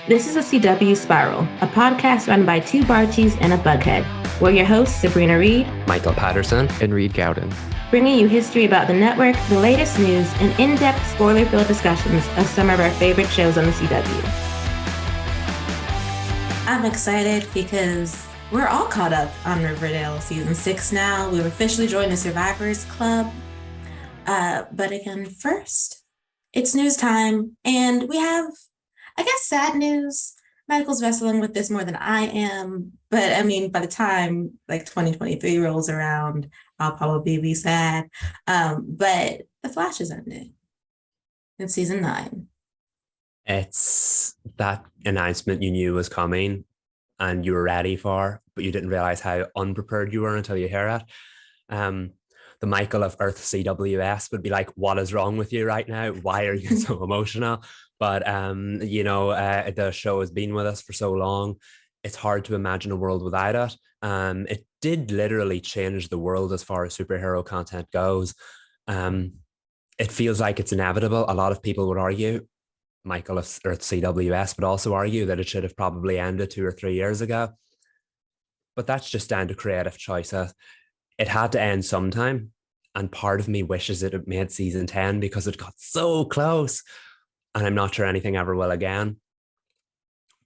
This is a CW Spiral, a podcast run by two Barchies and a Bughead. We're your hosts, Sabrina Reed, Michael Patterson, and Reed Gaudens, bringing you history about the network, the latest news, and in-depth spoiler-filled discussions of some of our favorite shows on the CW. I'm excited because we're all caught up on Riverdale Season 6 now. We've officially joined the Survivors Club. But again, first, it's news time, and we have, I guess, sad news. Michael's wrestling with this more than I am, but I mean, by the time 2023 rolls around, I'll probably be sad. But The Flash is ending. It's season 9. It's that announcement you knew was coming and you were ready for, but you didn't realize how unprepared you were until you hear it. The Michael of Earth CWS would be like, what is wrong with you right now? Why are you so emotional? But, the show has been with us for so long. It's hard to imagine a world without it. It did literally change the world as far as superhero content goes. It feels like it's inevitable. A lot of people would argue, Michael of Earth CWS would also argue that it should have probably ended 2 or 3 years ago. But that's just down to creative choices. It had to end sometime. And part of me wishes it had made season 10 because it got so close. And I'm not sure anything ever will again.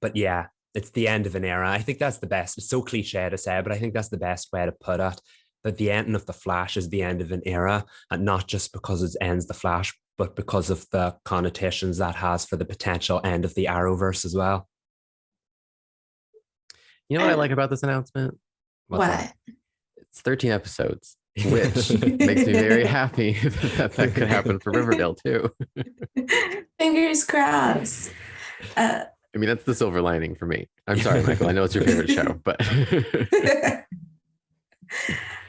But yeah, it's the end of an era. I think that's the best. It's so cliche to say, but I think that's the best way to put it. That the ending of The Flash is the end of an era. And not just because it ends The Flash, but because of the connotations that has for the potential end of the Arrowverse as well. You know what I like about this announcement? What? It's 13 episodes, which makes me very happy that could happen for Riverdale too. Fingers crossed. I mean, that's the silver lining for me. I'm sorry, Michael. I know it's your favorite show, but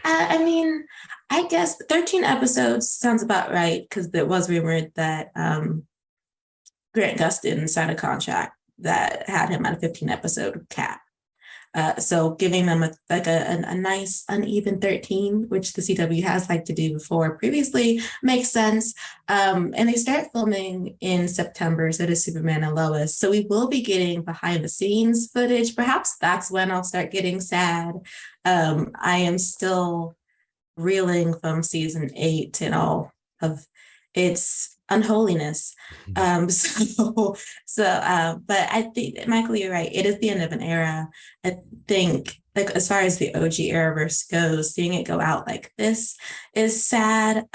I mean, I guess 13 episodes sounds about right because there was rumored that Grant Gustin signed a contract that had him at a 15 episode cap. So giving them a nice uneven 13, which the CW has liked to do before previously, makes sense. And they start filming in September, so does Superman and Lois. So we will be getting behind the scenes footage. Perhaps that's when I'll start getting sad. I am still reeling from season 8 and all of its unholiness. But I think, Michael, you're right. It is the end of an era. I think, as far as the OG Arrowverse goes, seeing it go out like this is sad.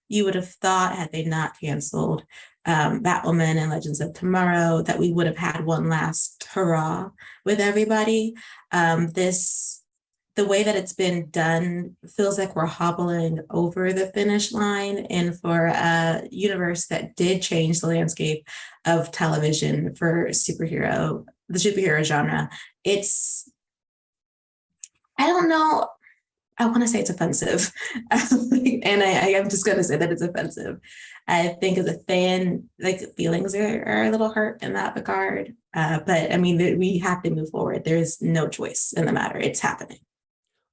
You would have thought, had they not canceled Batwoman and Legends of Tomorrow, that we would have had one last hurrah with everybody. The way that it's been done feels like we're hobbling over the finish line. And for a universe that did change the landscape of television for the superhero genre, I don't know, I want to say it's offensive. And I am just going to say that it's offensive. I think as a fan, feelings are a little hurt in that regard. But I mean, we have to move forward. There is no choice in the matter. It's happening.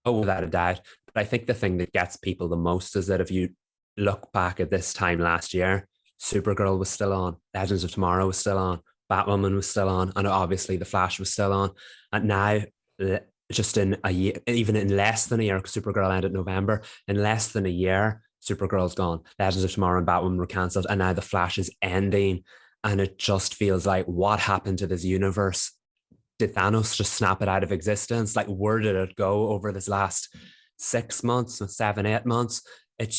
Oh, without a doubt. But I think the thing that gets people the most is that if you look back at this time last year, Supergirl was still on, Legends of Tomorrow was still on, Batwoman was still on, and obviously The Flash was still on. And now, just in a year, even in less than a year, because Supergirl ended November, in less than a year, Supergirl's gone, Legends of Tomorrow and Batwoman were cancelled, and now The Flash is ending. And it just feels like, what happened to this universe? Did Thanos just snap it out of existence? Where did it go over this last 6 months, 7, 8 months? It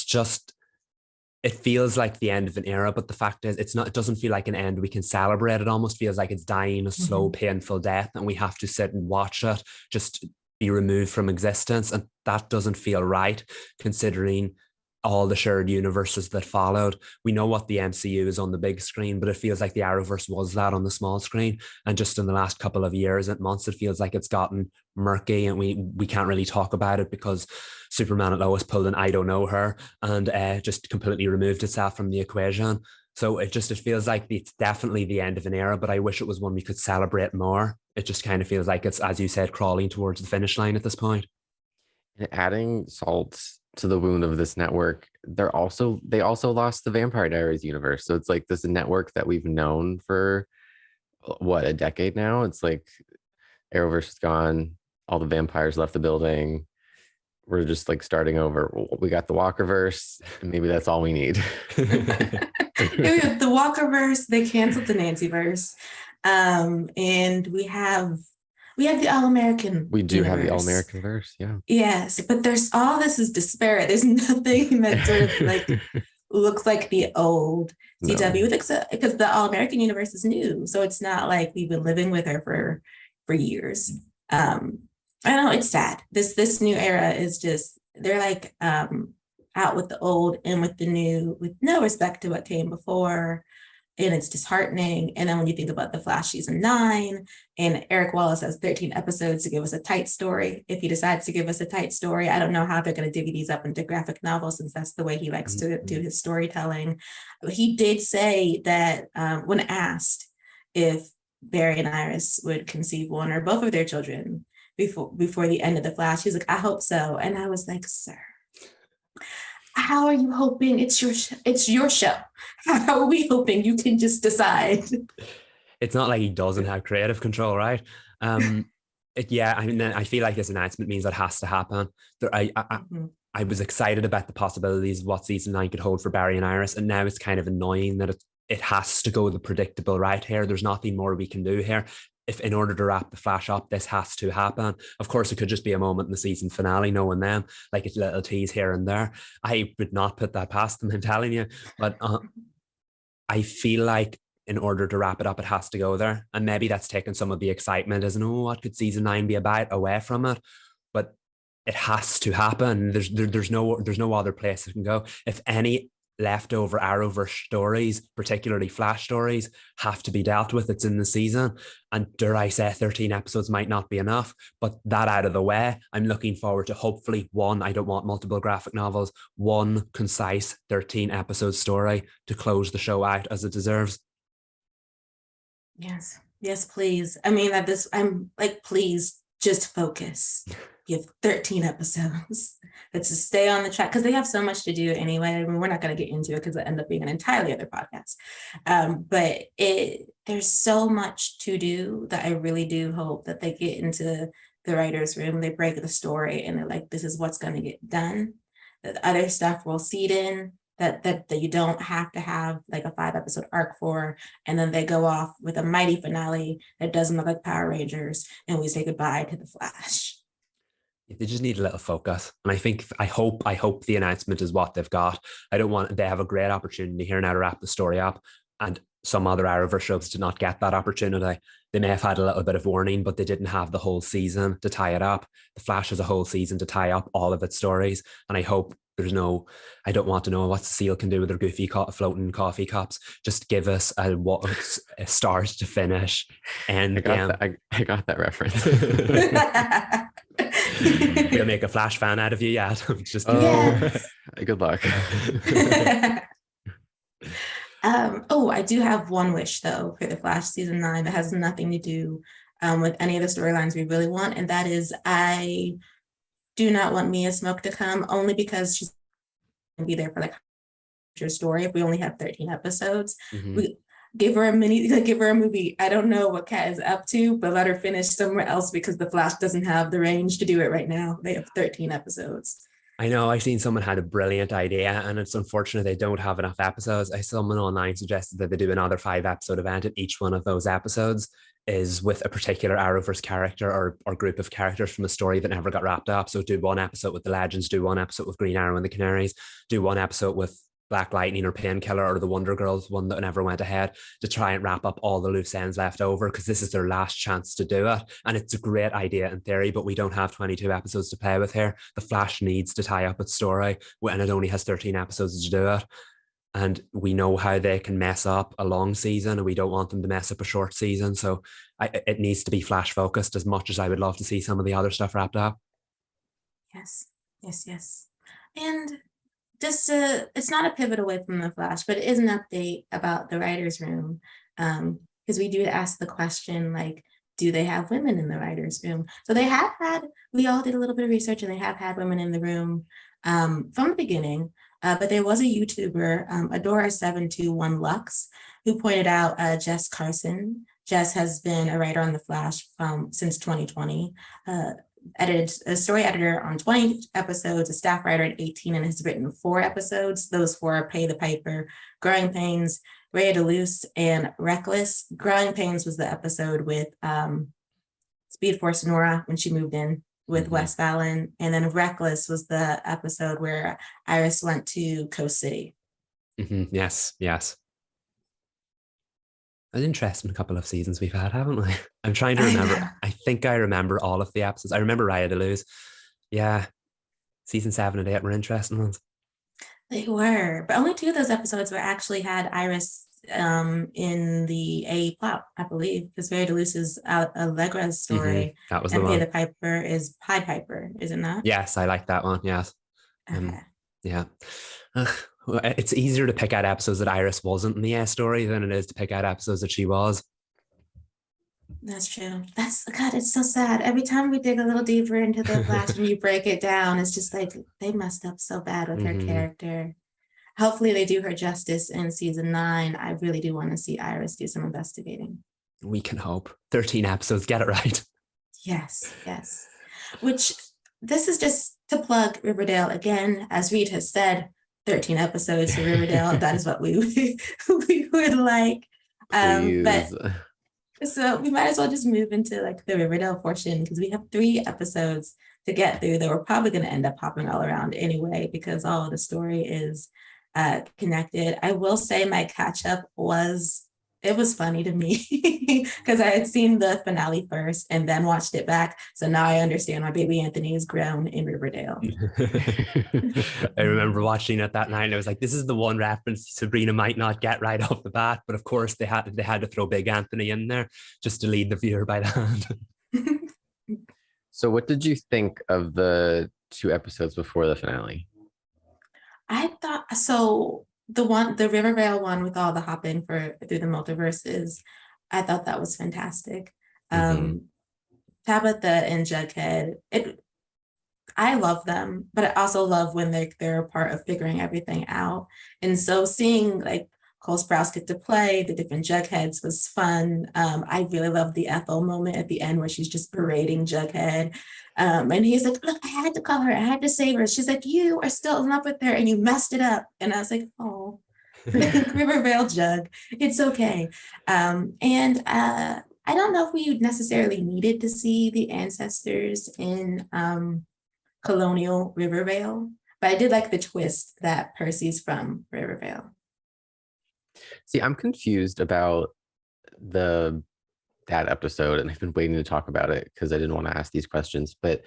feels like the end of an era, but the fact is it doesn't feel like an end we can celebrate. It almost feels like it's dying a slow, painful death, and we have to sit and watch it just be removed from existence. And that doesn't feel right, considering all the shared universes that followed. We know what the MCU is on the big screen, but it feels like the Arrowverse was that on the small screen. And just in the last couple of years and months, it feels like it's gotten murky, and we can't really talk about it because Superman and Lois pulled an I don't know her and just completely removed itself from the equation. So it feels like it's definitely the end of an era, but I wish it was one we could celebrate more. It just kind of feels like it's, as you said, crawling towards the finish line at this point. And adding salt to the wound of this network, they also lost the Vampire Diaries universe. So it's like this network that we've known for what, a decade now. It's like Arrowverse is gone, all the vampires left the building, we're just like starting over. We got the Walkerverse, and maybe that's all we need. The Walkerverse, they canceled the Nancyverse, and we have the All American. We do have the All American verse, yeah. Yes, but there's all this is disparate. There's nothing that sort of like looks like the old CW, because the All American universe is new, so it's not like we've been living with her for years. I know it's sad. This new era is just, they're like out with the old and with the new, with no respect to what came before. And it's disheartening. And then when you think about The Flash season 9, and Eric Wallace has 13 episodes to give us a tight story. If he decides to give us a tight story, I don't know how they're going to divvy these up into graphic novels, since that's the way he likes to do his storytelling. He did say that when asked if Barry and Iris would conceive one or both of their children before the end of The Flash, he's like, I hope so. And I was like, sir, how are you hoping? It's your show. How are we hoping you can just decide? It's not like he doesn't have creative control, right? I feel like this announcement means that has to happen. I was excited about the possibilities of what season 9 could hold for Barry and Iris, and now it's kind of annoying that it has to go the predictable route here. There's nothing more we can do here. If in order to wrap the Flash up, this has to happen. Of course, it could just be a moment in the season finale, knowing them, like a little tease here and there. I would not put that past them, I'm telling you. But I feel like in order to wrap it up, it has to go there. And maybe that's taken some of the excitement as, what could season 9 be about, away from it. But it has to happen. There's no other place it can go. If any leftover Arrowverse stories, particularly Flash stories, have to be dealt with, it's in the season. And dare I say 13 episodes might not be enough, but that out of the way, I'm looking forward to hopefully one, I don't want multiple graphic novels, one concise 13 episode story to close the show out as it deserves. Yes, please. I mean, I'm like, please just focus. Give 13 episodes. Let's just stay on the track, because they have so much to do anyway. I mean, we're not going to get into it because it end up being an entirely other podcast. But there's so much to do that I really do hope that they get into the writer's room, they break the story, and they're like, this is what's going to get done. That other stuff will seed in, that you don't have to have like a 5-episode arc for, and then they go off with a mighty finale that doesn't look like Power Rangers, and we say goodbye to the Flash. They just need a little focus. And I hope the announcement is what they've got. They have a great opportunity here now to wrap the story up. And some other Arrowverse shows did not get that opportunity. They may have had a little bit of warning, but they didn't have the whole season to tie it up. The Flash has a whole season to tie up all of its stories. And I hope I don't want to know what Cecile can do with their goofy floating coffee cups. Just give us a start to finish. And I got that reference. We'll make a Flash fan out of you yet. Just good luck. I do have one wish though for the Flash season 9 that has nothing to do with any of the storylines we really want, and that is, I do not want Mia Smoke to come, only because she's going to be there for like your story. If we only have 13 episodes, we give her a movie. I don't know what Kat is up to, but let her finish somewhere else, because the Flash doesn't have the range to do it right now. They have 13 episodes. I know, I've seen someone had a brilliant idea, and it's unfortunate they don't have enough episodes. Someone online suggested that they do another 5-episode event, and each one of those episodes is with a particular Arrowverse character or group of characters from a story that never got wrapped up. So do one episode with the Legends, do one episode with Green Arrow and the Canaries, do one episode with Black Lightning or Painkiller or the Wonder Girls, one that never went ahead, to try and wrap up all the loose ends left over, because this is their last chance to do it. And it's a great idea in theory, but we don't have 22 episodes to play with here. The Flash needs to tie up its story, and it only has 13 episodes to do it. And we know how they can mess up a long season, and we don't want them to mess up a short season. So it needs to be Flash focused, as much as I would love to see some of the other stuff wrapped up. Yes. And just it's not a pivot away from the Flash, but it is an update about the writer's room. Because we do ask the question, like, do they have women in the writer's room? So we all did a little bit of research, and they have had women in the room from the beginning. But there was a YouTuber, Adora721 Lux, who pointed out Jess Carson, Jess has been a writer on The Flash since 2020. Edited a story editor on 20 episodes, a staff writer at 18, and has written 4 episodes. Those 4 are Pay the Piper, Growing Pains, Ray Deleuze, and Reckless. Growing Pains was the episode with Speed Force Nora when she moved in with Wes Fallon. And then Reckless was the episode where Iris went to Coast City. Yes. An interesting couple of seasons we've had, haven't we? I'm trying to remember. I think I remember all of the episodes. I remember Raya Deleuze. Yeah. Season 7 and 8 were interesting ones. They were, but only 2 of those episodes were actually had Iris in the A plot, I believe, because Ray Deleuze's Allegra's story. That was and the Pay one. the Piper is Pied Piper, is it not? Yes, I like that one. Yes. Okay. Yeah. It's easier to pick out episodes that Iris wasn't in the A story than it is to pick out episodes that she was. That's true. God, it's so sad. Every time we dig a little deeper into the Flash and you break it down, it's just like they messed up so bad with her character. Hopefully they do her justice in season 9. I really do want to see Iris do some investigating. We can hope. 13 episodes, get it right. Yes. Which, this is just to plug Riverdale again. As Reed has said, 13 episodes for Riverdale. That is what we would like. But so we might as well just move into like the Riverdale portion, because we have 3 episodes to get through that we're probably going to end up hopping all around anyway, because all of the story is connected. I will say my catch up was funny to me because I had seen the finale first and then watched it back. So now I understand why baby Anthony is grown in Riverdale. I remember watching it that night and I was like, this is the one reference Sabrina might not get right off the bat, but of course they had to throw big Anthony in there just to lead the viewer by the hand. So what did you think of the 2 episodes before the finale? I thought so. The Riverdale one with all the hopping through the multiverses, I thought that was fantastic. Tabitha and Jughead, I love them, but I also love when they're a part of figuring everything out. And so seeing like Cole Sprouse get to play the different Jugheads was fun. I really loved the Ethel moment at the end where she's just berating Jughead. And he's like, look, I had to call her. I had to save her. She's like, you are still in love with her and you messed it up. And I was like, oh, Riverdale Jug, it's okay. And I don't know if we necessarily needed to see the ancestors in colonial Riverdale, but I did like the twist that Percy's from Riverdale. See, I'm confused about that episode, and I've been waiting to talk about it because I didn't want to ask these questions, but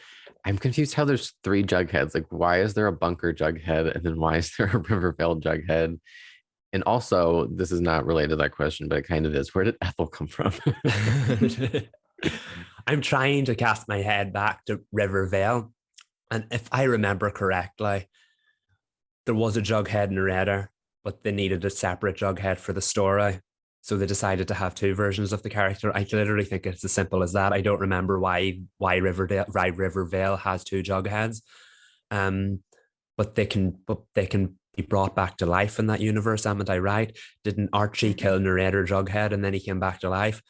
I'm confused how there's 3 Jugheads. Like, why is there a bunker Jughead? And then why is there a Riverdale Jughead? And also, this is not related to that question, but it kind of is. Where did Ethel come from? I'm trying to cast my head back to Riverdale. And if I remember correctly, there was a Jughead narrator, but they needed a separate Jughead for the story. So they decided to have 2 versions of the character. I literally think it's as simple as that. I don't remember why Riverdale has 2 Jugheads. But they can be brought back to life in that universe. Am I right? Didn't Archie kill narrator Jughead and then he came back to life?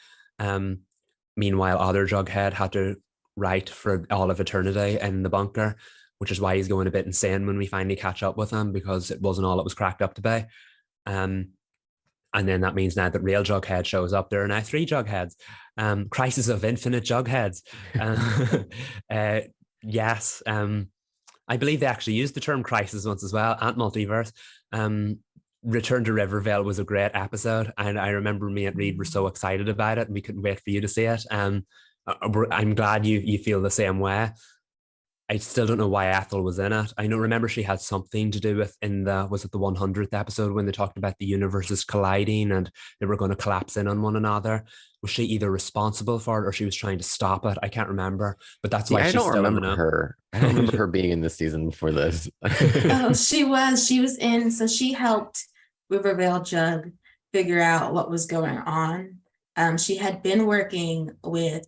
Meanwhile, other Jughead had to write for all of eternity in the bunker, which is why he's going a bit insane when we finally catch up with him, because it wasn't all it was cracked up to be. And then that means now that real Jughead shows up, there are now 3 Jugheads. Crisis of Infinite Jugheads. Yes. I believe they actually used the term crisis once as well, and multiverse. Return to Riverdale was a great episode, and I remember me and Reed were so excited about it, and we couldn't wait for you to see it. I'm glad you feel the same way. I still don't know why Ethel was in it. Remember she had something to do with was it the 100th episode when they talked about the universes colliding and they were going to collapse in on one another? Was she either responsible for it or she was trying to stop it? I can't remember, but that's why she's still in it. I don't remember her being in this season before this. Oh, she was in, so she helped Riverdale Jug figure out what was going on. She had been working with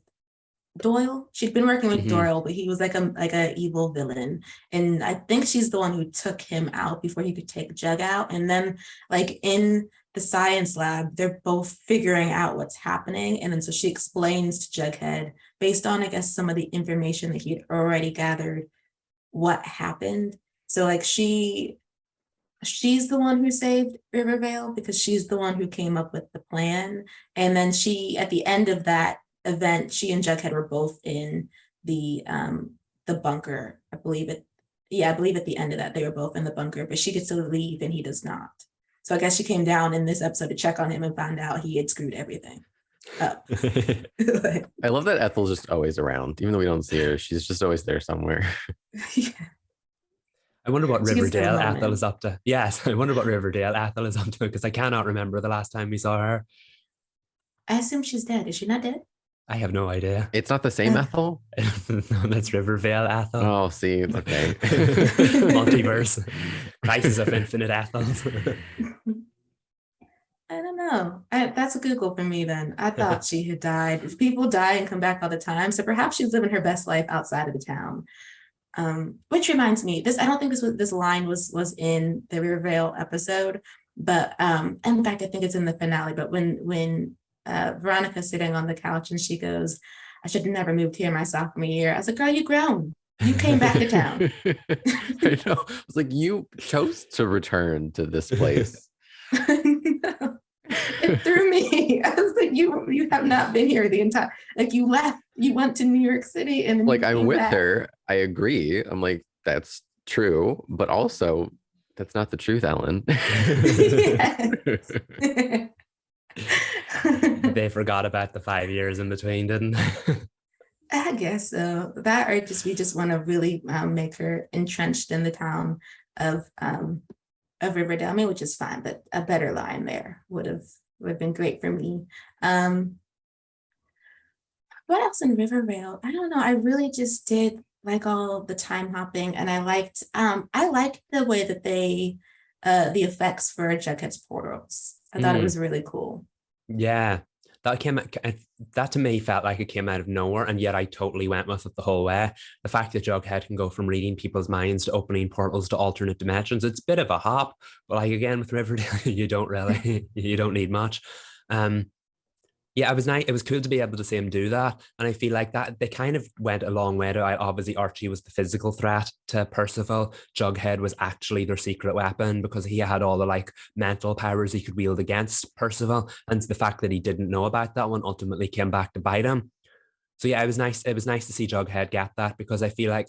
Doyle. She'd been working with Mhm. Doyle, but he was like a evil villain. And I think she's the one who took him out before he could take Jug out. And then like in the science lab, they're both figuring out what's happening. And then so she explains to Jughead, based on, I guess, some of the information that he had already gathered, what happened. So like she's the one who saved Rivervale because she's the one who came up with the plan. And then she, at the end of that event, she and Jughead were both in the bunker. I believe at the end of that, they were both in the bunker, but she gets to leave and he does not. So I guess she came down in this episode to check on him and found out he had screwed everything up. I love that Ethel's just always around, even though we don't see her. She's just always there somewhere. Yeah. I wonder what She gets her Riverdale Ethel moment. is up to. Yes, I wonder what Riverdale Ethel is up to because I cannot remember the last time we saw her. I assume she's dead. Is she not dead? I have no idea. It's not the same Ethel? No, that's Rivervale Ethel. Oh, see, okay. Multiverse. Crisis of Infinite Ethels. I don't know. That's a Google for me then. I thought she had died. People die and come back all the time. So perhaps she's living her best life outside of the town. Which reminds me, I don't think this line was in the Riverdale episode, but in fact, I think it's in the finale. But when Veronica's sitting on the couch and she goes, "I should have never moved here my sophomore year." I was like, "Girl, you grown. You came back to town." I know. I was like, you chose to return to this place. No. It threw me. I was like, you have not been here the entire, like you left, you went to New York City and then Like, you I'm came with back. her. I agree. I'm like, that's true, but also that's not the truth, Ellen. They forgot about the 5 years in between, didn't they? I guess so. That or just we just want to really make her entrenched in the town of Riverdale. I mean, which is fine, but a better line there would have been great for me. What else in Riverdale? I don't know. I really just did like all the time hopping, and I liked the way that they the effects for Jughead's portals. I thought it was really cool. Yeah, that to me felt like it came out of nowhere, and yet I totally went with it the whole way. The fact that Jughead can go from reading people's minds to opening portals to alternate dimensions, it's a bit of a hop, but like again with Riverdale, you don't need much. Yeah, it was nice. It was cool to be able to see him do that. And I feel like that they kind of went a long way to obviously Archie was the physical threat to Percival. Jughead was actually their secret weapon because he had all the like mental powers he could wield against Percival. And the fact that he didn't know about that one ultimately came back to bite him. So yeah, it was nice. It was nice to see Jughead get that because I feel like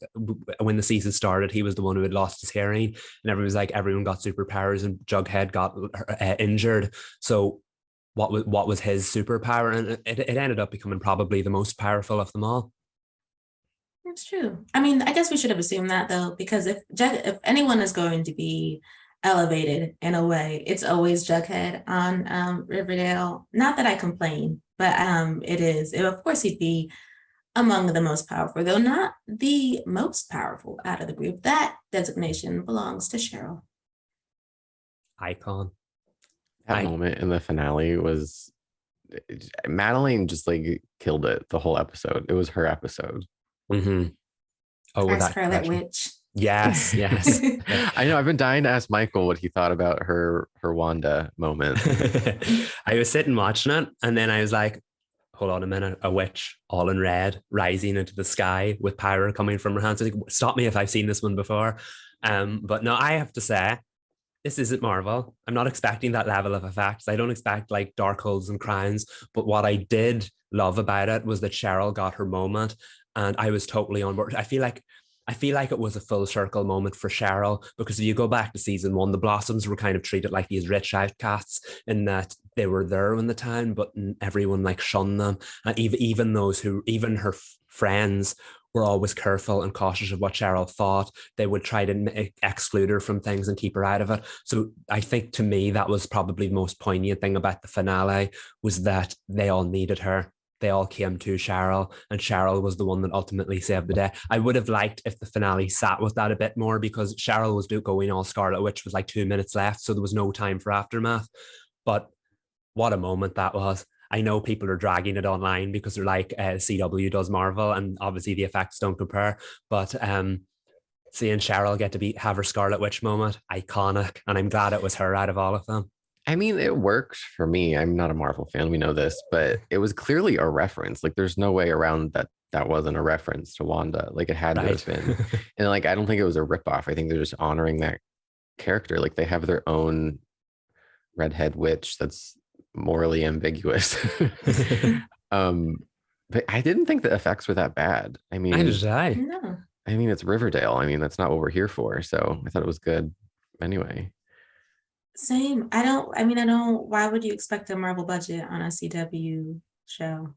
when the season started, he was the one who had lost his hearing, and everyone got superpowers, and Jughead got injured. So what was his superpower, and it ended up becoming probably the most powerful of them all. That's true. I mean, I guess we should have assumed that though, because if anyone is going to be elevated in a way, it's always Jughead on Riverdale. Not that I complain, but it is. Of course, he'd be among the most powerful, though not the most powerful out of the group. That designation belongs to Cheryl. Icon. That moment in the finale was Madeline just like killed it the whole episode. It was her episode. Mm-hmm. Oh, Our Scarlet Witch. Yes. I know. I've been dying to ask Michael what he thought about her Wanda moment. I was sitting watching it, and then I was like, hold on a minute, a witch all in red rising into the sky with power coming from her hands. I think, stop me if I've seen this one before. But no, I have to say, this isn't Marvel. I'm not expecting that level of effects. I don't expect like dark holes and crowns. But what I did love about it was that Cheryl got her moment, and I was totally on board. I feel like it was a full circle moment for Cheryl, because if you go back to season 1, the Blossoms were kind of treated like these rich outcasts in that they were there in the town, but everyone like shunned them. And even her friends were always careful and cautious of what Cheryl thought. They would try to exclude her from things and keep her out of it. So I think to me, that was probably the most poignant thing about the finale, was that they all needed her. They all came to Cheryl, and Cheryl was the one that ultimately saved the day. I would have liked if the finale sat with that a bit more, because Cheryl was going all Scarlet Witch with like 2 minutes left, so there was no time for aftermath. But what a moment that was. I know people are dragging it online because they're like, CW does Marvel, and obviously the effects don't compare. But seeing Cheryl get to have her Scarlet Witch moment, iconic, and I'm glad it was her out of all of them. I mean, it works for me. I'm not a Marvel fan, we know this, but it was clearly a reference. Like, there's no way around that that wasn't a reference to Wanda. Like, it had to have been. And like, I don't think it was a ripoff. I think they're just honoring that character. Like, they have their own redhead witch that's morally ambiguous. But I didn't think the effects were that bad. I mean, No. I mean, it's Riverdale. I mean, that's not what we're here for. So I thought it was good anyway. Same. Why would you expect a Marvel budget on a CW show?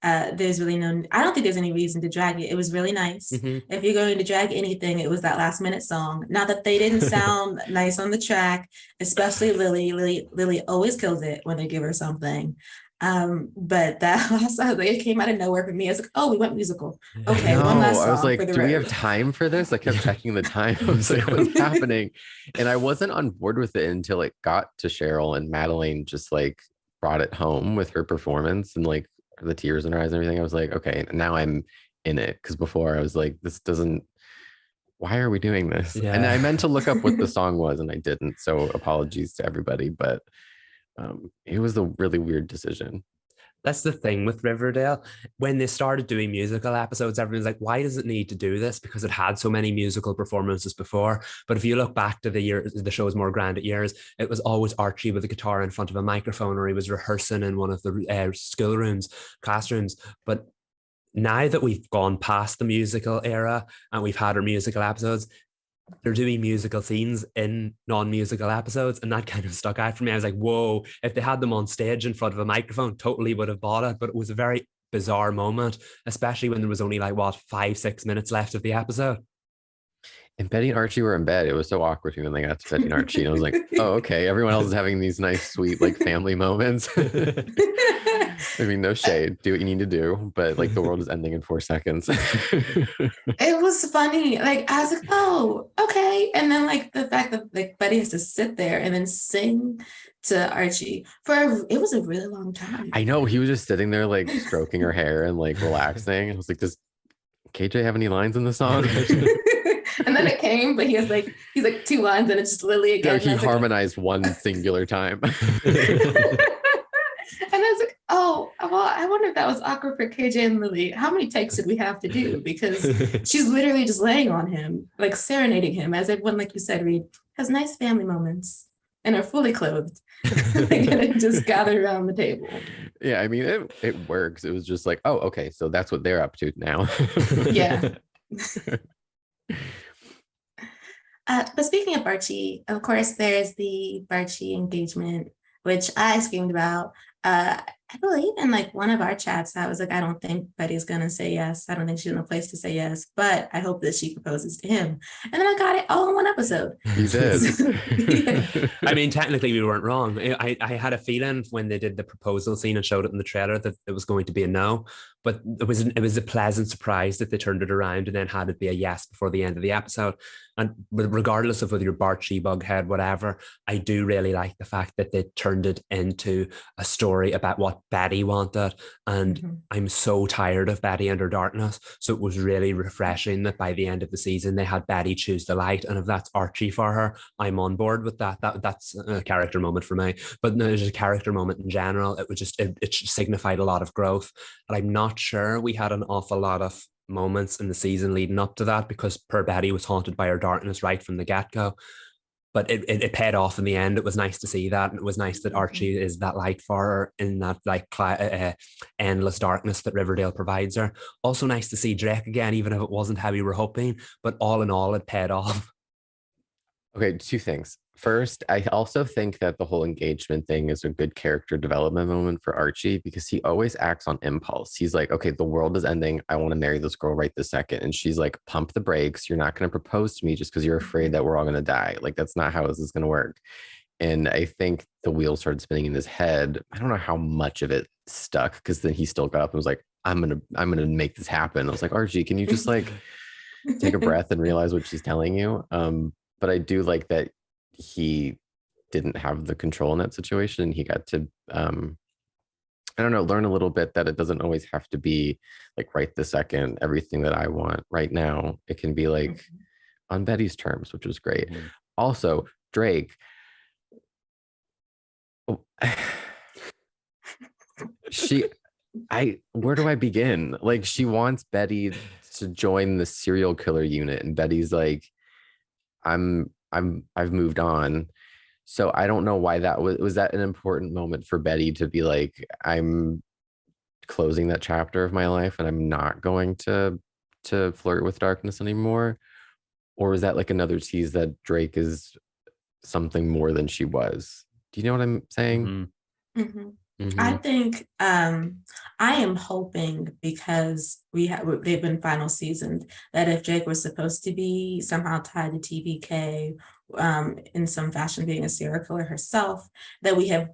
There's really I don't think there's any reason to drag it. It was really nice. Mm-hmm. If you're going to drag anything, it was that last minute song. Not that they didn't sound nice on the track, especially Lily. Lily always kills it when they give her something. But that last song, it came out of nowhere for me. It's like, oh, we went musical. Okay, No, one last song. I was like, for the do we road. have time for this? I kept checking the time. I was like, what's happening? And I wasn't on board with it until it got to Cheryl, and Madeline just like brought it home with her performance and like the tears in her eyes and everything. I was like, okay, now I'm in it. Because before I was like, this doesn't, why are we doing this? Yeah. And I meant to look up what the song was and I didn't. So apologies to everybody, but it was a really weird decision. That's the thing with Riverdale. When they started doing musical episodes, everyone's like, why does it need to do this? Because it had so many musical performances before. But if you look back to the show's more grounded years, it was always Archie with a guitar in front of a microphone, or he was rehearsing in one of the schoolrooms, classrooms. But now that we've gone past the musical era and we've had our musical episodes, they're doing musical scenes in non-musical episodes, and that kind of stuck out for me. I was like, whoa, if they had them on stage in front of a microphone, totally would have bought it. But it was a very bizarre moment, especially when there was only like 5-6 minutes left of the episode. And Betty and Archie were in bed. It was so awkward when they got to Betty and Archie. And I was like, oh, okay. Everyone else is having these nice, sweet, like family moments. I mean, no shade. Do what you need to do. But like the world is ending in 4 seconds. It was funny. Like, I was like, oh, okay. And then like the fact that like Betty has to sit there and then sing to Archie it was a really long time. I know. He was just sitting there like stroking her hair and like relaxing. I was like, does KJ have any lines in the song? And then it came, but he's like 2 lines and it's just Lily again. No, he harmonized one singular time. And I was like, oh, well, I wonder if that was awkward for KJ and Lily. How many takes did we have to do? Because she's literally just laying on him, like serenading him, as everyone, like you said, Reed, has nice family moments and are fully clothed. They gotta just gather around the table. Yeah, I mean, it works. It was just like, oh, okay, so that's what they're up to now. Yeah. But speaking of Barchie, of course, there's the Barchie engagement, which I screamed about. I believe in like one of our chats, I was like, I don't think Betty's gonna say yes. I don't think she's in a place to say yes, but I hope that she proposes to him. And then I got it all in one episode. You did. Yeah. I mean, technically we weren't wrong. I had a feeling when they did the proposal scene and showed it in the trailer that it was going to be a no, but it was a pleasant surprise that they turned it around and then had it be a yes before the end of the episode. And regardless of whether you're Barchie, Bughead, whatever, I do really like the fact that they turned it into a story about what Betty wanted. And I'm so tired of Betty and her darkness. So it was really refreshing that by the end of the season, they had Betty choose the light. And if that's Archie for her, I'm on board with that. That's a character moment for me. But no, there's a character moment in general. It was just, it signified a lot of growth. And I'm not sure we had an awful lot of moments in the season leading up to that, because poor Betty was haunted by her darkness right from the get-go. But it paid off in the end. It was nice to see that. And it was nice that Archie is that light for her in that like endless darkness that Riverdale provides her. Also nice to see Drake again, even if it wasn't how we were hoping. But all in all, it paid off. Okay, 2 things. First, I also think that the whole engagement thing is a good character development moment for Archie, because he always acts on impulse. He's like, okay, the world is ending. I want to marry this girl right this second. And she's like, pump the brakes. You're not going to propose to me just because you're afraid that we're all going to die. Like, that's not how this is going to work. And I think the wheels started spinning in his head. I don't know how much of it stuck, because then he still got up and was like, I'm gonna make this happen. I was like, Archie, can you just like take a breath and realize what she's telling you? But I do like that he didn't have the control in that situation, and he got to I don't know, learn a little bit that it doesn't always have to be like right this second, everything that I want right now. It can be like on Betty's terms, which was great. Mhm. Also, Drake. Oh, where do I begin? Like, she wants Betty to join the serial killer unit, and Betty's like, I've moved on. So I don't know why that was that an important moment for Betty to be like, I'm closing that chapter of my life and I'm not going to flirt with darkness anymore? Or is that like another tease that Drake is something more than she was? Do you know what I'm saying? Mhm. Mhm. I Mhm. think I am hoping, because they've been final seasoned, that if Jake was supposed to be somehow tied to TBK in some fashion, being a serial killer herself, that we have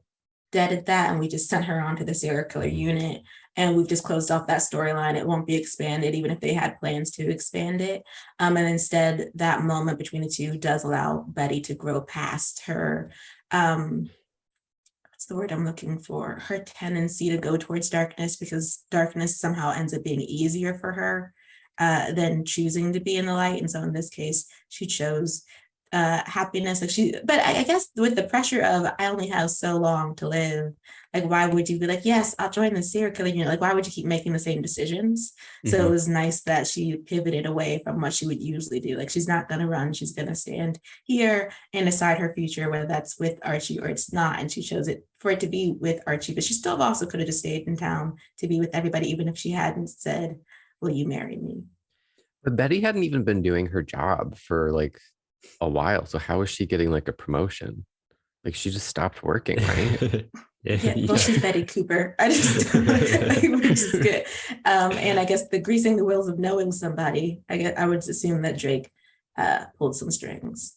deaded that and we just sent her onto the serial killer unit and we've just closed off that storyline. It won't be expanded, even if they had plans to expand it. And instead, that moment between the two does allow Betty to grow past her what's the word I'm looking for? Her tendency to go towards darkness, because darkness somehow ends up being easier for her than choosing to be in the light. And so in this case, she chose happiness. But I guess with the pressure of I only have so long to live, like why would you be like, yes, I'll join the serial killer unit? Like why would you keep making the same decisions? So it Mhm. was nice that she pivoted away from what she would usually do. Like she's not gonna run, she's gonna stand here and decide her future, whether that's with Archie or it's not. And she chose it for it to be with Archie, but she still also could have just stayed in town to be with everybody, even if she hadn't said, will you marry me? But Betty hadn't even been doing her job for like a while. So how is she getting like a promotion? Like, she just stopped working, right? Yeah, well, Yeah. she's Betty Cooper. I just which is good. And I guess the greasing the wheels of knowing somebody, I would assume that Drake pulled some strings.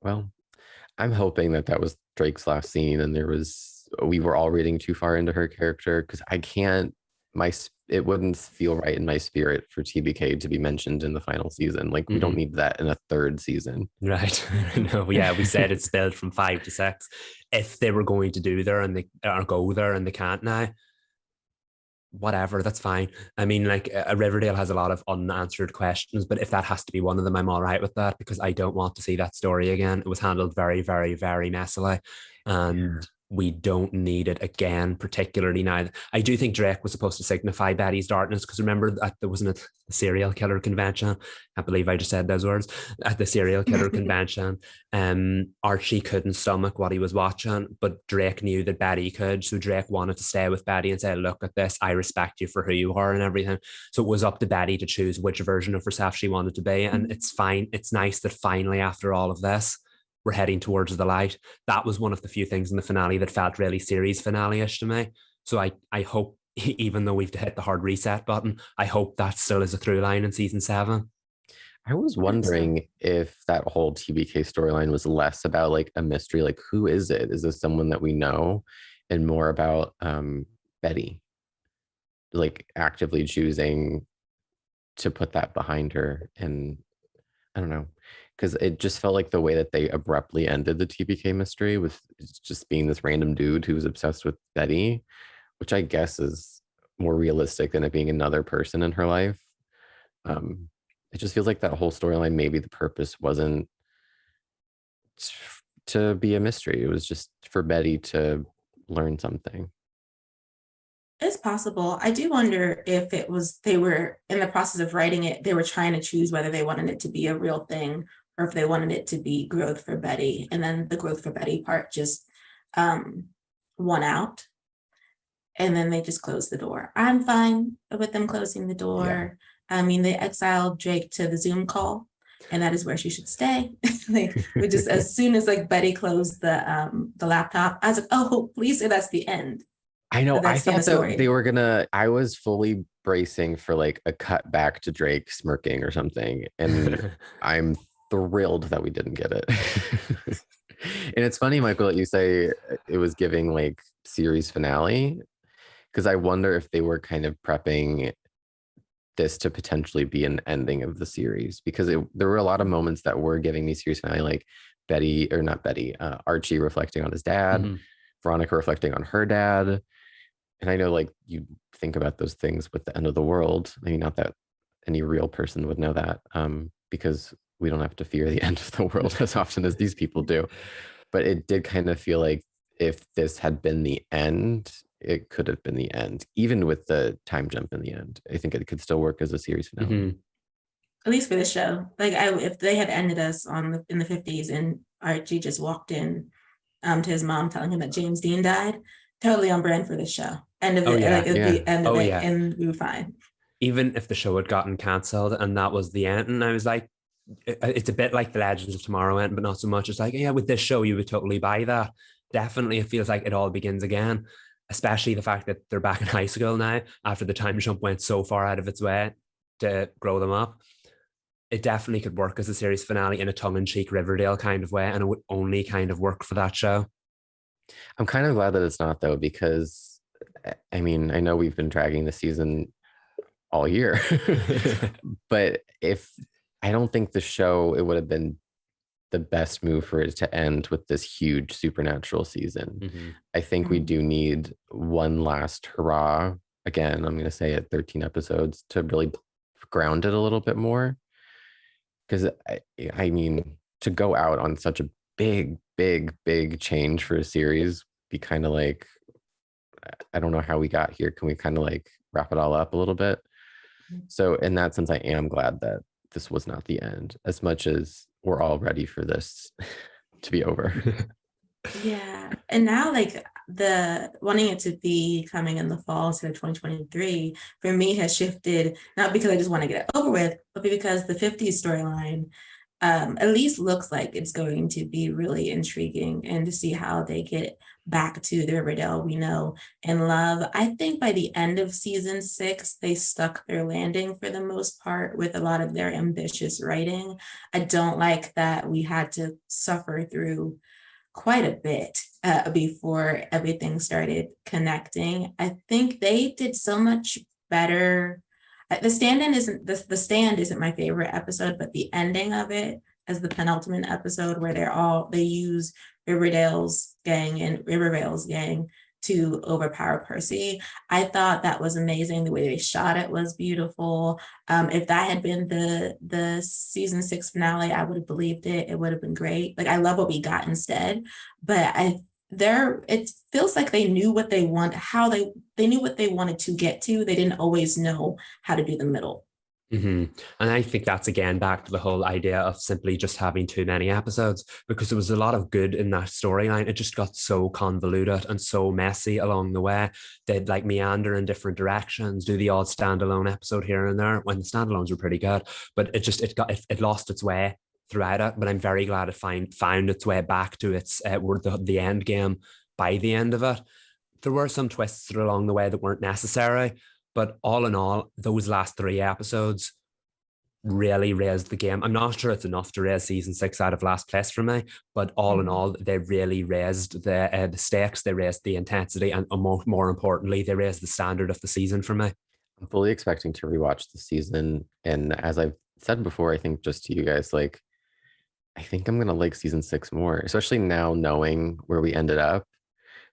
Well, I'm hoping that that was Drake's last scene and we were all reading too far into her character, because I can't, it wouldn't feel right in my spirit for TBK to be mentioned in the final season. Like, we don't Mhm. need that in a third season. Right. No, yeah, we said it's spelled from 5 to 6. If they were going to do there and they or go there and they can't now, whatever, that's fine. I mean, like Riverdale has a lot of unanswered questions, but if that has to be one of them, I'm all right with that, because I don't want to see that story again. It was handled very, very, very messily, and we don't need it again, particularly now. I do think Drake was supposed to signify Betty's darkness, because remember that there wasn't a serial killer convention. I can't believe I just said those words. At the serial killer convention, Archie couldn't stomach what he was watching, but Drake knew that Betty could. So Drake wanted to stay with Betty and say, look at this, I respect you for who you are and everything. So it was up to Betty to choose which version of herself she wanted to be. And it's fine. It's nice that finally, after all of this, we're heading towards the light. That was one of the few things in the finale that felt really series finale-ish to me. So I hope, even though we've hit the hard reset button, I hope that still is a through line in season 7. I was I hope so. wondering if that whole TBK storyline was less about like a mystery, like who is it? Is this someone that we know? And more about Betty, like actively choosing to put that behind her. And I don't know, because it just felt like the way that they abruptly ended the TBK mystery with just being this random dude who was obsessed with Betty, which I guess is more realistic than it being another person in her life. Um, it just feels like that whole storyline, maybe the purpose wasn't to be a mystery. It was just for Betty to learn something. It's possible. I do wonder if it was they were in the process of writing it, they were trying to choose whether they wanted it to be a real thing or if they wanted it to be growth for Betty. And then the growth for Betty part just um, won out. And then they just closed the door. I'm fine with them closing the Yeah. door. I mean, they exiled Drake to the Zoom call, and that is where she should stay. Like we just as soon as like Betty closed the laptop, I was like, oh, please say that's the end. I know. I That's the end thought of that they story. were gonna. I was fully bracing for like a cut back to Drake smirking or something, and I'm thrilled that we didn't get it. And it's funny, Michael, that you say it was giving like series finale, because I wonder if they were kind of prepping this to potentially be an ending of the series, because there were a lot of moments that were giving me series finale, like Betty or not Betty, Archie reflecting on his dad, Mhm. Veronica reflecting on her dad. And I know like you think about those things with the end of the world. I mean, not that any real person would know that, because we don't have to fear the end of the world as often as these people do. But it did kind of feel like if this had been the end, it could have been the end, even with the time jump in the end. I think it could still work as a series finale. Mhm. At least for the show. Like if they had ended us in the 50s and Archie just walked in to his mom telling him that James Dean died, totally on brand for the show. End of Oh, it, yeah. like it'd Yeah. be end of Oh, it, yeah. and we were fine. Even if the show had gotten cancelled and that was the end, and I was like, it's a bit like the Legends of Tomorrow end, but not so much. It's like, yeah, with this show, you would totally buy that. Definitely, it feels like it all begins again, especially the fact that they're back in high school now after the time jump went so far out of its way to grow them up. It definitely could work as a series finale in a tongue-in-cheek Riverdale kind of way, and it would only kind of work for that show. I'm kind of glad that it's not though, because I mean, I know we've been dragging the season all year, but if I don't think the show, it would have been the best move for it to end with this huge supernatural season. Mhm. I think we do need one last hurrah. Again, I'm going to say it 13 episodes to really ground it a little bit more. Because I mean, to go out on such a big change for a series, be kind of like, I don't know how we got here. Can we kind of like wrap it all up a little bit? So in that sense, I am glad that this was not the end, as much as we're all ready for this to be over. Yeah. And now like the wanting it to be coming in the fall instead of 2023 for me has shifted, not because I just want to get it over with, but because the 50s storyline at least looks like it's going to be really intriguing, and to see how they get back to the Riverdale we know and love. I think by the end of season 6, they stuck their landing for the most part with a lot of their ambitious writing. I don't like that we had to suffer through quite a bit before everything started connecting. I think they did so much better. The stand isn't my favorite episode, but the ending of it as the penultimate episode where they use Riverdale's gang and Rivervale's gang to overpower Percy. I thought that was amazing. The way they shot it was beautiful. If that had been the season 6 finale, I would have believed it. It would have been great. Like I love what we got instead, but it feels like they knew what they want, how they knew what they wanted to get to. They didn't always know how to do the middle. Mm-hmm. And I think that's again back to the whole idea of simply just having too many episodes, because there was a lot of good in that storyline. It just got so convoluted and so messy along the way. They'd like meander in different directions, do the odd standalone episode here and there when the standalones were pretty good, but it lost its way throughout it. But I'm very glad it found its way back to its the end game by the end of it. There were some twists along the way that weren't necessary, but all in all, those last 3 episodes really raised the game. I'm not sure it's enough to raise season 6 out of last place for me, but all in all, they really raised the stakes, they raised the intensity, and more importantly, they raised the standard of the season for me. I'm fully expecting to rewatch the season. And as I've said before, I think just to you guys, like, I think I'm going to like season 6 more, especially now knowing where we ended up.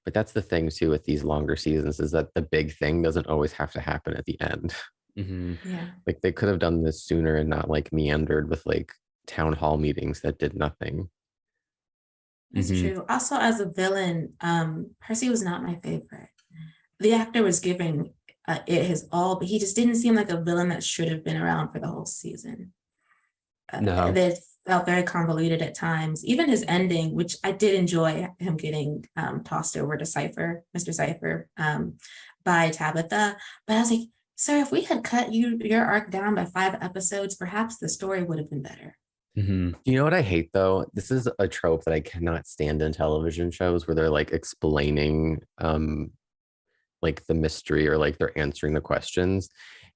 But that's the thing too with these longer seasons, is that the big thing doesn't always have to happen at the end. Mm-hmm. Yeah. Like they could have done this sooner and not like meandered with like town hall meetings that did nothing. That's true. Also, as a villain, Percy was not my favorite. The actor was giving it his all, but he just didn't seem like a villain that should have been around for the whole season. No. They felt very convoluted at times. Even his ending, which I did enjoy him getting tossed over to Mr. Cypher, by Tabitha. But I was like, sir, if we had cut your arc down by 5 episodes, perhaps the story would have been better. Mm-hmm. You know what I hate though? This is a trope that I cannot stand in television shows where they're like explaining like the mystery, or like they're answering the questions.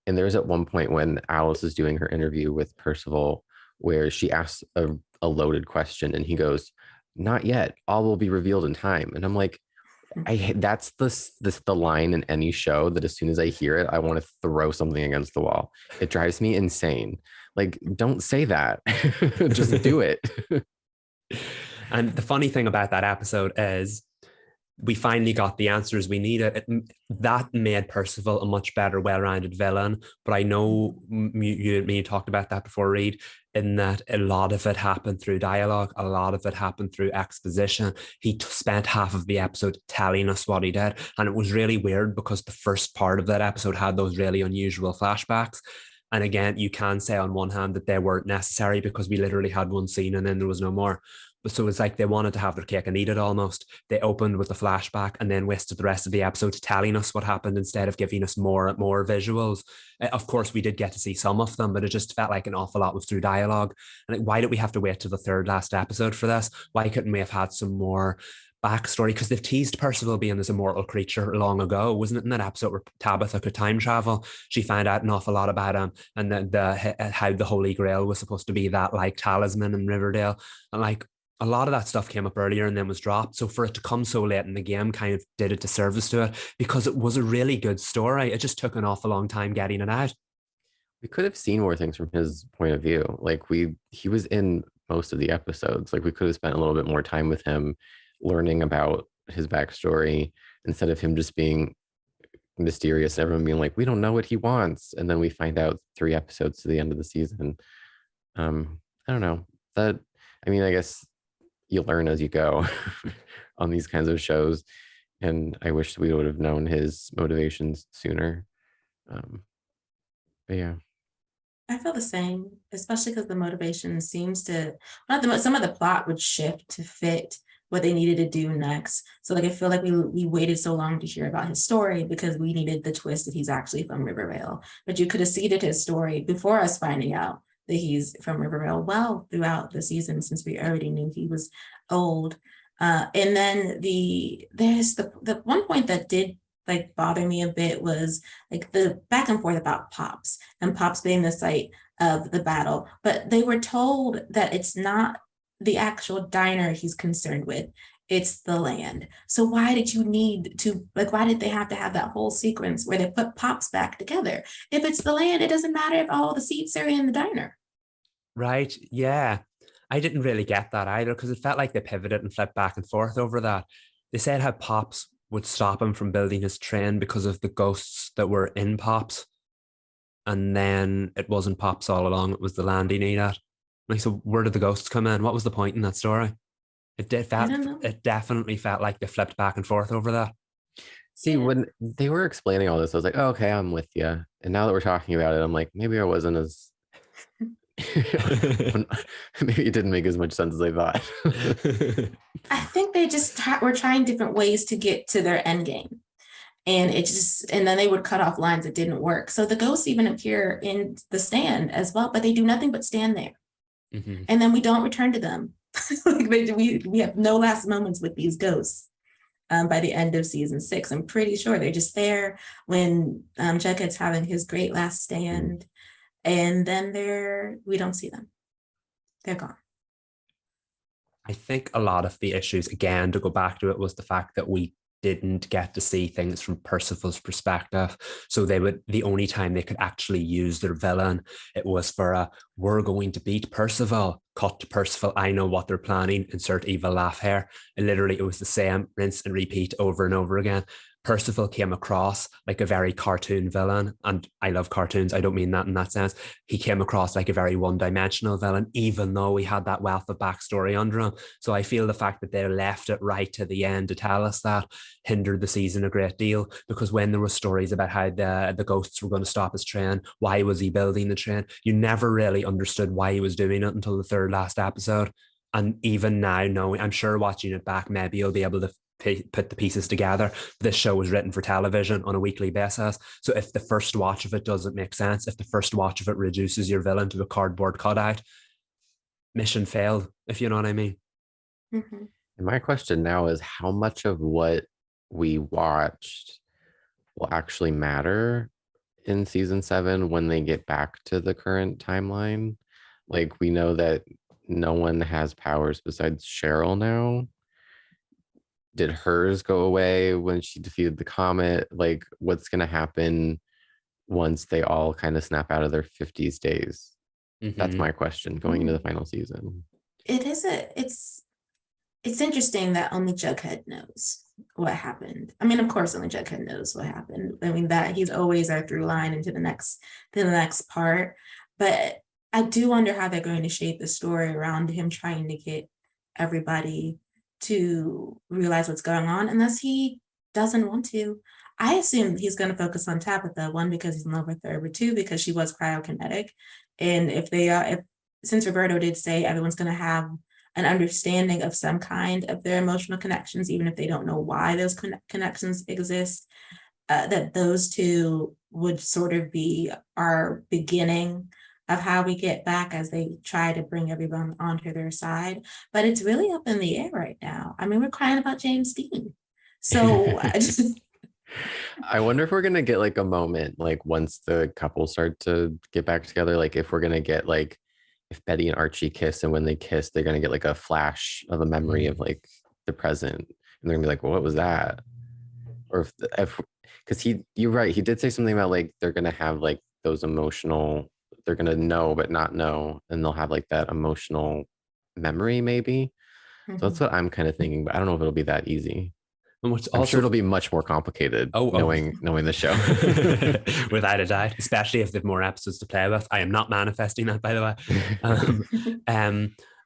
And there's at one point when Alice is doing her interview with Percival where she asks a loaded question and he goes, "Not yet, all will be revealed in time." And I'm like, that's the line in any show that as soon as I hear it, I want to throw something against the wall. It drives me insane. Like, don't say that. Just do it. And the funny thing about that episode is we finally got the answers we needed. That made Percival a much better, well-rounded villain. But I know you and me talked about that before, Reed, in that a lot of it happened through dialogue, a lot of it happened through exposition. He spent half of the episode telling us what he did, and it was really weird because the first part of that episode had those really unusual flashbacks. And again, you can say on one hand that they weren't necessary because we literally had one scene and then there was no more. But so it's like they wanted to have their cake and eat it almost. They opened with a flashback and then wasted the rest of the episode telling us what happened instead of giving us more visuals. Of course, we did get to see some of them, but it just felt like an awful lot was through dialogue. And like, why did we have to wait to the third last episode for this? Why couldn't we have had some more backstory? Because they've teased Percival being this immortal creature long ago. Wasn't it in that episode where Tabitha could time travel? She found out an awful lot about him and how the Holy Grail was supposed to be that like talisman in Riverdale. And like a lot of that stuff came up earlier and then was dropped. So for it to come so late in the game kind of did a disservice to it because it was a really good story. It just took an awful long time getting it out. We could have seen more things from his point of view. Like he was in most of the episodes. Like we could have spent a little bit more time with him learning about his backstory instead of him just being mysterious, everyone being like, we don't know what he wants, and then we find out 3 episodes to the end of the season. I don't know. I guess you learn as you go on these kinds of shows, and I wish we would have known his motivations sooner. But yeah, I feel the same, especially because the motivation seems to, some of the plot would shift to fit what they needed to do next. So like I feel like we waited so long to hear about his story because we needed the twist that he's actually from Riverdale. But you could have seeded his story before us finding out that he's from Riverdale well throughout the season, since we already knew he was old. And then there's the one point that did like bother me a bit was like the back and forth about Pops and Pops being the site of the battle. But they were told that it's not the actual diner he's concerned with, it's the land. So why did you need to, like, why did they have to have that whole sequence where they put Pops back together? If it's the land, it doesn't matter if all the seats are in the diner. Right. Yeah. I didn't really get that either because it felt like they pivoted and flipped back and forth over that. They said how Pops would stop him from building his train because of the ghosts that were in Pops. And then it wasn't Pops all along. It was the land he needed. Like, so where did the ghosts come in? What was the point in that story? It definitely felt like they flipped back and forth over that. See, when they were explaining all this, I was like, oh, okay, I'm with you. And now that we're talking about it, I'm like, maybe I wasn't as maybe it didn't make as much sense as I thought. I think they just were trying different ways to get to their end game. And then they would cut off lines that didn't work. So the ghosts even appear in the stand as well, but they do nothing but stand there. Mm-hmm. And then we don't return to them. Like we have no last moments with these ghosts by the end of season 6. I'm pretty sure they're just there when Jughead's having his great last stand. And then we don't see them. They're gone. I think a lot of the issues, again, to go back to it, was the fact that we didn't get to see things from Percival's perspective. So the only time they could actually use their villain, it was for we're going to beat Percival, cut to Percival, I know what they're planning, insert evil laugh here. And literally it was the same rinse and repeat over and over again. Percival came across like a very cartoon villain, and I love cartoons. I don't mean that in that sense. He came across like a very one-dimensional villain, even though he had that wealth of backstory under him. So I feel the fact that they left it right to the end to tell us that hindered the season a great deal, because when there were stories about how the ghosts were going to stop his train, why was he building the train, you never really understood why he was doing it until the third last episode. And even now, knowing, I'm sure watching it back, maybe you'll be able to put the pieces together. This show was written for television on a weekly basis. So if the first watch of it doesn't make sense, if the first watch of it reduces your villain to a cardboard cutout, mission failed, if you know what I mean. Mm-hmm. And my question now is, how much of what we watched will actually matter in season 7 when they get back to the current timeline? Like, we know that no one has powers besides Cheryl now. Did hers go away when she defeated the comet? Like, what's going to happen once they all kind of snap out of their 50s days? Mm-hmm. That's my question going into the final season. It's it's interesting that only Jughead knows what happened. I mean, of course, only Jughead knows what happened. I mean, that he's always our through line into the next part. But I do wonder how they're going to shape the story around him trying to get everybody to realize what's going on, unless he doesn't want to. I assume he's going to focus on Tabitha, one, because he's in love with her, but two, because she was cryokinetic. And since Roberto did say everyone's going to have an understanding of some kind of their emotional connections, even if they don't know why those connections exist, that those two would sort of be our beginning of how we get back as they try to bring everyone onto their side. But it's really up in the air right now. I mean, we're crying about James Dean. So I wonder if we're gonna get like a moment, like once the couple start to get back together, like if we're gonna get like if Betty and Archie kiss, and when they kiss, they're gonna get like a flash of a memory of like the present, and they're gonna be like, well, what was that? Or if because you're right, he did say something about like they're gonna have like those emotional, they're gonna know but not know, and they'll have like that emotional memory maybe. So that's what I'm kind of thinking, but I don't know if it'll be that easy. And what's I'm sure also it'll be much more complicated knowing the show. without a doubt, especially if they've more episodes to play with. I am not manifesting that, by the way.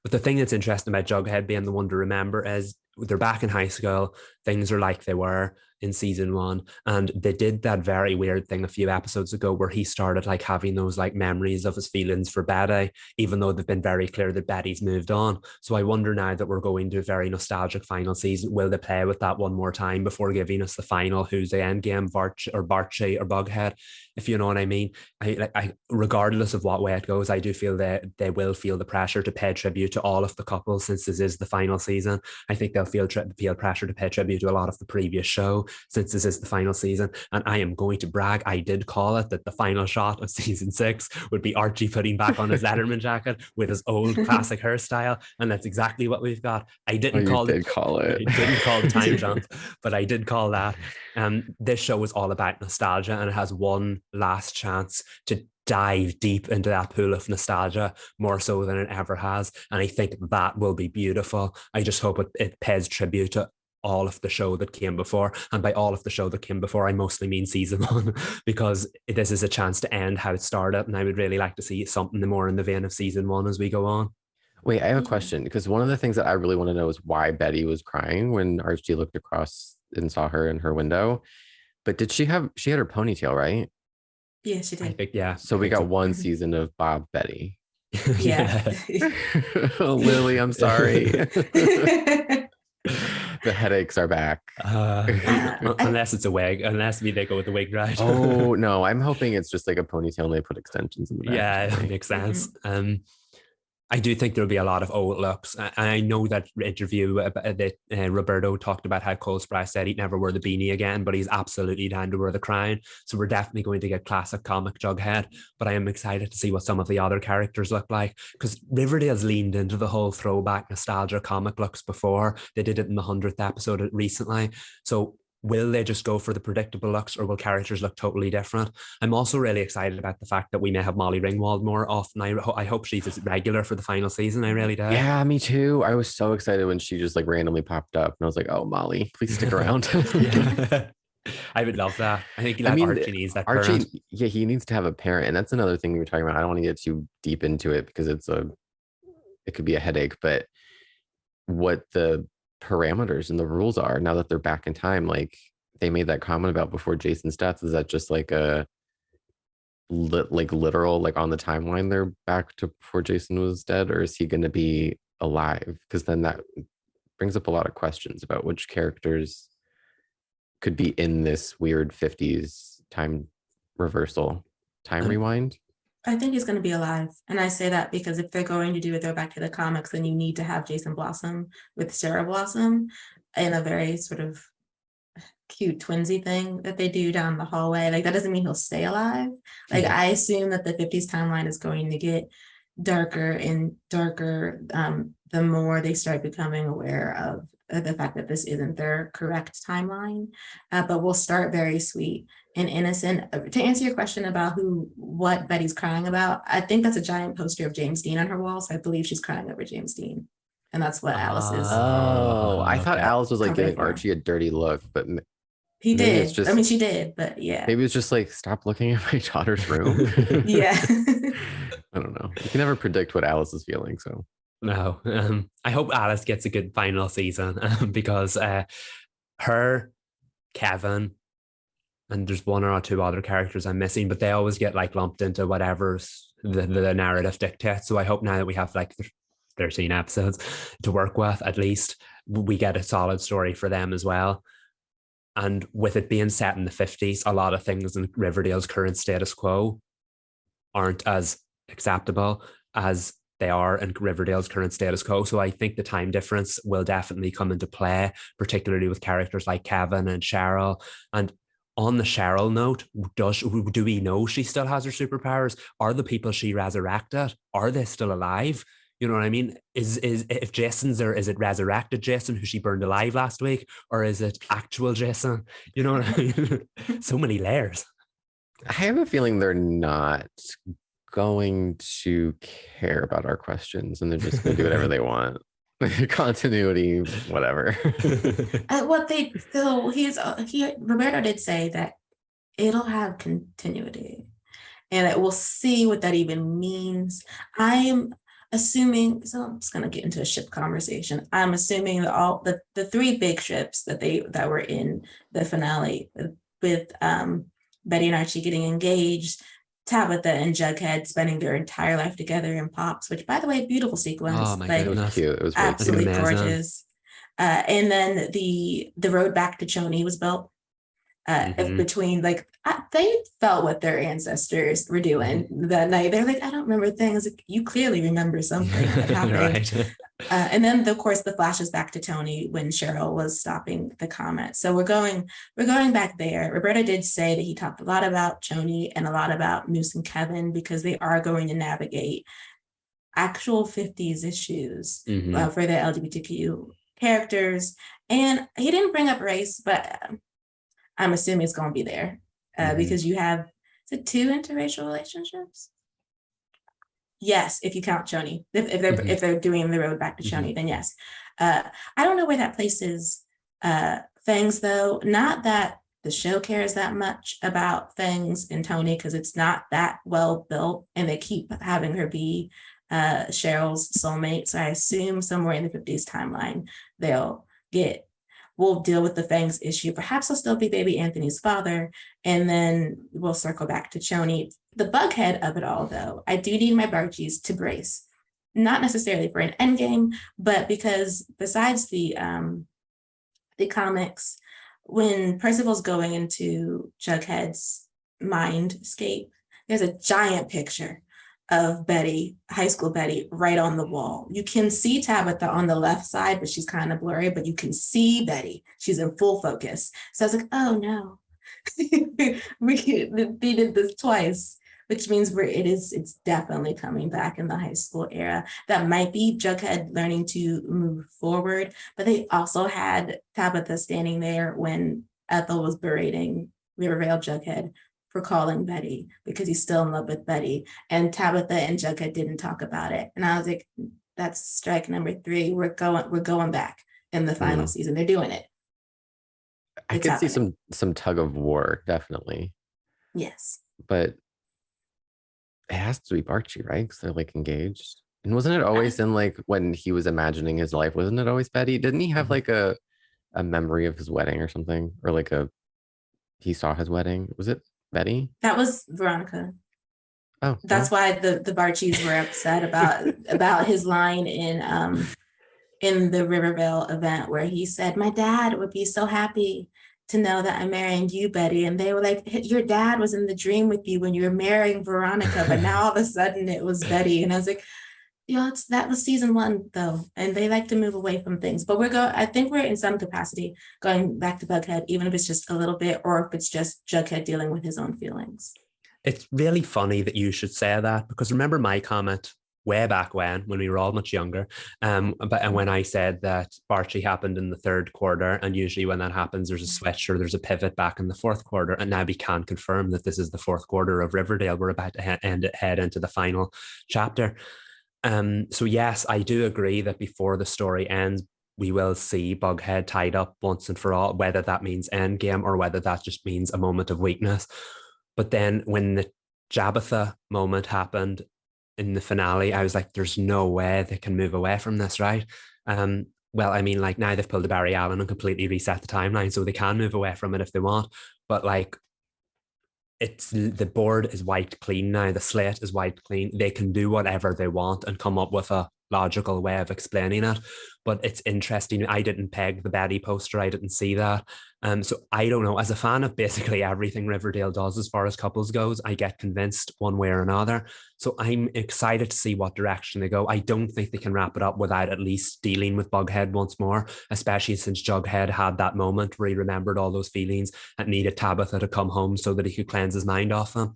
But the thing that's interesting about Jughead being the one to remember is they're back in high school. Things are like they were in season 1, and they did that very weird thing a few episodes ago where he started like having those like memories of his feelings for Betty, even though they've been very clear that Betty's moved on. So I wonder now that we're going to a very nostalgic final season, will they play with that one more time before giving us the final who's the end game, Barchie or Bughead, if you know what I mean? I regardless of what way it goes, I do feel that they will feel the pressure to pay tribute to all of the couples since this is the final season. I think they'll feel pressure to pay tribute to a lot of the previous show since this is the final season. And I am going to brag, I did call it that the final shot of season 6 would be Archie putting back on his Letterman jacket with his old classic hairstyle, and that's exactly what we've got. I didn't call it. I didn't call the time jump, but I did call that. This show is all about nostalgia, and it has one last chance to dive deep into that pool of nostalgia more so than it ever has, and I think that will be beautiful. I just hope it pays tribute to all of the show that came before, and by all of the show that came before I mostly mean season 1, because this is a chance to end how it started, and I would really like to see something more in the vein of season 1 as we go on. Wait, I have a question, because one of the things that I really want to know is why Betty was crying when Archie looked across and saw her in her window. But she had her ponytail, right? Yeah, she did. I think, yeah. So we got one season of Bob Betty. Yeah. Oh, Lily, I'm sorry. The headaches are back. Unless it's a wig, unless they go with the wig, right? Oh no, I'm hoping it's just like a ponytail and they put extensions in the back. Yeah, that makes sense. I do think there'll be a lot of old looks. I know that interview that Roberto talked about how Cole Sprouse said he'd never wear the beanie again, but he's absolutely down to wear the crown. So we're definitely going to get classic comic Jughead, but I am excited to see what some of the other characters look like, because Riverdale's leaned into the whole throwback nostalgia comic looks before. They did it in the 100th episode recently. So will they just go for the predictable looks, or will characters look totally different? I'm also really excited about the fact that we may have Molly Ringwald more often. I hope she's regular for the final season. I really do. Yeah, me too. I was so excited when she just like randomly popped up, and I was like, "Oh, Molly, please stick around." I would love that. I think Archie needs that. Archie, yeah, he needs to have a parent, and that's another thing we were talking about. I don't want to get too deep into it because it could be a headache. But what the parameters and the rules are now that they're back in time, like they made that comment about before Jason's death, is that just like a literal, like on the timeline they're back to before Jason was dead, or is he going to be alive? Because then that brings up a lot of questions about which characters could be in this weird 50s time rewind. I think he's going to be alive. And I say that because if they're going to do a throwback to the comics, then you need to have Jason Blossom with Sarah Blossom in a very sort of cute twinsy thing that they do down the hallway. Like, that doesn't mean he'll stay alive. Like, I assume that the 50s timeline is going to get darker and darker the more they start becoming aware of the fact that this isn't their correct timeline. But we'll start very sweet and innocent. To answer your question about what Betty's crying about, I think that's a giant poster of James Dean on her wall. So I believe she's crying over James Dean. and that's what Alice is. Oh, I thought okay. Alice was like Comforting giving for. Archie a dirty look, but He maybe it's did. just I mean, she did, but yeah. maybe it's just like, stop looking at my daughter's room. Yeah. I don't know. You can never predict what Alice is feeling. So No, I hope Alice gets a good final season because her, Kevin, and there's one or two other characters I'm missing, but they always get like lumped into whatever the narrative dictates. So I hope now that we have like 13 episodes to work with, at least we get a solid story for them as well. And with it being set in the 50s, a lot of things in Riverdale's current status quo aren't as acceptable as they are in Riverdale's current status quo. So I think the time difference will definitely come into play, particularly with characters like Kevin and Cheryl. And on the Cheryl note, do we know she still has her superpowers? Are the people she resurrected, are they still alive? You know what I mean? Is if Jason's there, is it resurrected Jason who she burned alive last week, or is it actual Jason? You know what I mean? So many layers. I have a feeling they're not going to care about our questions, and they're just going to do whatever they want. Continuity, whatever. What they so he Roberto did say that it'll have continuity, and that we'll see what that even means. I'm assuming, so I'm just gonna get into a ship conversation. I'm assuming that all the three big ships that were in the finale with Betty and Archie getting engaged, Tabitha and Jughead spending their entire life together in Pops, which, by the way, beautiful sequence. Oh my like, It was goodness. cute. It was really absolutely cute. gorgeous. And then the road back to Choni was built between they felt what their ancestors were doing that night. They're like, I don't remember things. Like, you clearly remember something that happened. Right. And then, of course, the flashes back to Choni when Cheryl was stopping the comet. So we're going back there. Roberta did say that he talked a lot about Choni and a lot about Moose and Kevin because they are going to navigate actual 50s issues for the LGBTQ characters. And he didn't bring up race, but I'm assuming it's going to be there because you have, is it 2 interracial relationships? Yes, if you count Choni. If they're doing the road back to Choni, then yes. I don't know where that places Fangs, though. Not that the show cares that much about Fangs and Tony because it's not that well built, and they keep having her be Cheryl's soulmate. So I assume somewhere in the 50s timeline we'll deal with the Fangs issue. Perhaps he'll still be baby Anthony's father, and then we'll circle back to Choni. The Bughead of it all, though, I do need my Barchies to brace. Not necessarily for an endgame, but because besides the comics, when Percival's going into Jughead's mindscape, there's a giant picture of Betty, high school Betty, right on the wall. You can see Tabitha on the left side, but she's kind of blurry, but you can see Betty. She's in full focus. So I was like, oh no, they did this twice, which means it's definitely coming back in the high school era. That might be Jughead learning to move forward, but they also had Tabitha standing there when Ethel was berating Riverdale Jughead for calling Betty because he's still in love with Betty. And Tabitha and Jughead didn't talk about it. And I was like, that's strike number 3. We're going back in the final season. They're doing it. I could see some tug of war, definitely. Yes. But it has to be Barchie, right? Because they're like engaged. And wasn't it always in like when he was imagining his life? Wasn't it always Betty? Didn't he have like a memory of his wedding or something? Or like he saw his wedding? Was it Betty? That was Veronica. Oh, that's why the Barchies were upset about his line in the Riverdale event where he said, my dad would be so happy to know that I'm marrying you, Betty. And they were like, your dad was in the dream with you when you were marrying Veronica, but now all of a sudden it was Betty. And I was like, that was season 1 though. And they like to move away from things, but I think we're in some capacity going back to Bughead, even if it's just a little bit, or if it's just Jughead dealing with his own feelings. It's really funny that you should say that, because remember my comment way back when we were all much younger, and when I said that Barchie happened in the 3rd quarter, and usually when that happens, there's a switch or there's a pivot back in the 4th quarter, and now we can confirm that this is the 4th quarter of Riverdale. We're about to head into the final chapter. So yes, I do agree that before the story ends, we will see Bughead tied up once and for all, whether that means endgame or whether that just means a moment of weakness. But then when the Jabitha moment happened in the finale, I was like, there's no way they can move away from this, right? Well, I mean, like now they've pulled the Barry Allen and completely reset the timeline, so they can move away from it if they want. But like, it's the board is wiped clean now. The slate is wiped clean. They can do whatever they want and come up with a logical way of explaining it. But it's interesting. I didn't peg the Betty poster. I didn't see that. So I don't know. As a fan of basically everything Riverdale does as far as couples goes, I get convinced one way or another. So I'm excited to see what direction they go. I don't think they can wrap it up without at least dealing with Bughead once more, especially since Jughead had that moment where he remembered all those feelings and needed Tabitha to come home so that he could cleanse his mind off them.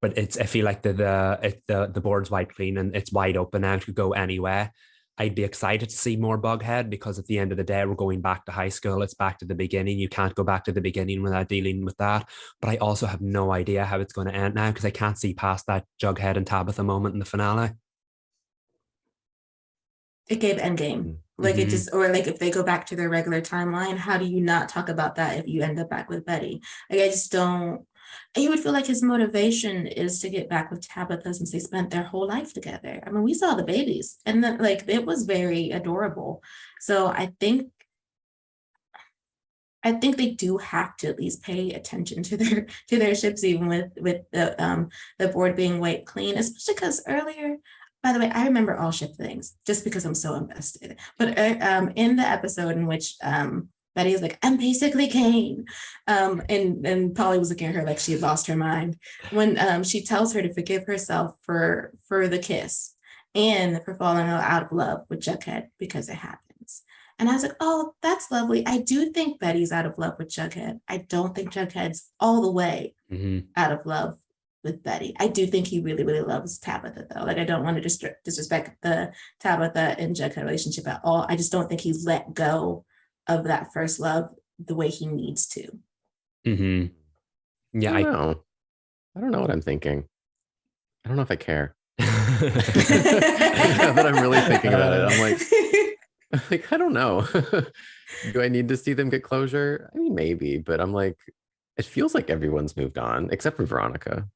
But I feel like the board's wiped clean and it's wide open now to go anywhere. I'd be excited to see more Bughead because at the end of the day, we're going back to high school. It's back to the beginning. You can't go back to the beginning without dealing with that. But I also have no idea how it's going to end now because I can't see past that Jughead and Tabitha moment in the finale. It gave endgame. Like it just, or like if they go back to their regular timeline, how do you not talk about that if you end up back with Betty? Like I just don't. You would feel like his motivation is to get back with Tabitha since they spent their whole life together. I mean, we saw the babies and then like it was very adorable. So I think they do have to at least pay attention to their ships, even with the board being wiped clean, especially because earlier. By the way, I remember all ship things just because I'm so invested. But in the episode in which Betty is like, I'm basically Kane. And Polly was looking at her like she had lost her mind. When she tells her to forgive herself for the kiss and for falling out of love with Jughead because it happens. And I was like, oh, that's lovely. I do think Betty's out of love with Jughead. I don't think Jughead's all the way out of love with Betty. I do think he really, really loves Tabitha though. Like I don't want to disrespect the Tabitha and Jughead relationship at all. I just don't think he's let go of that first love the way he needs to. Yeah, I don't know what I'm thinking. I don't know if I care. Now that I'm really thinking about it, I'm like, I don't know. Do I need to see them get closure? I mean, maybe, but I'm like, it feels like everyone's moved on except for Veronica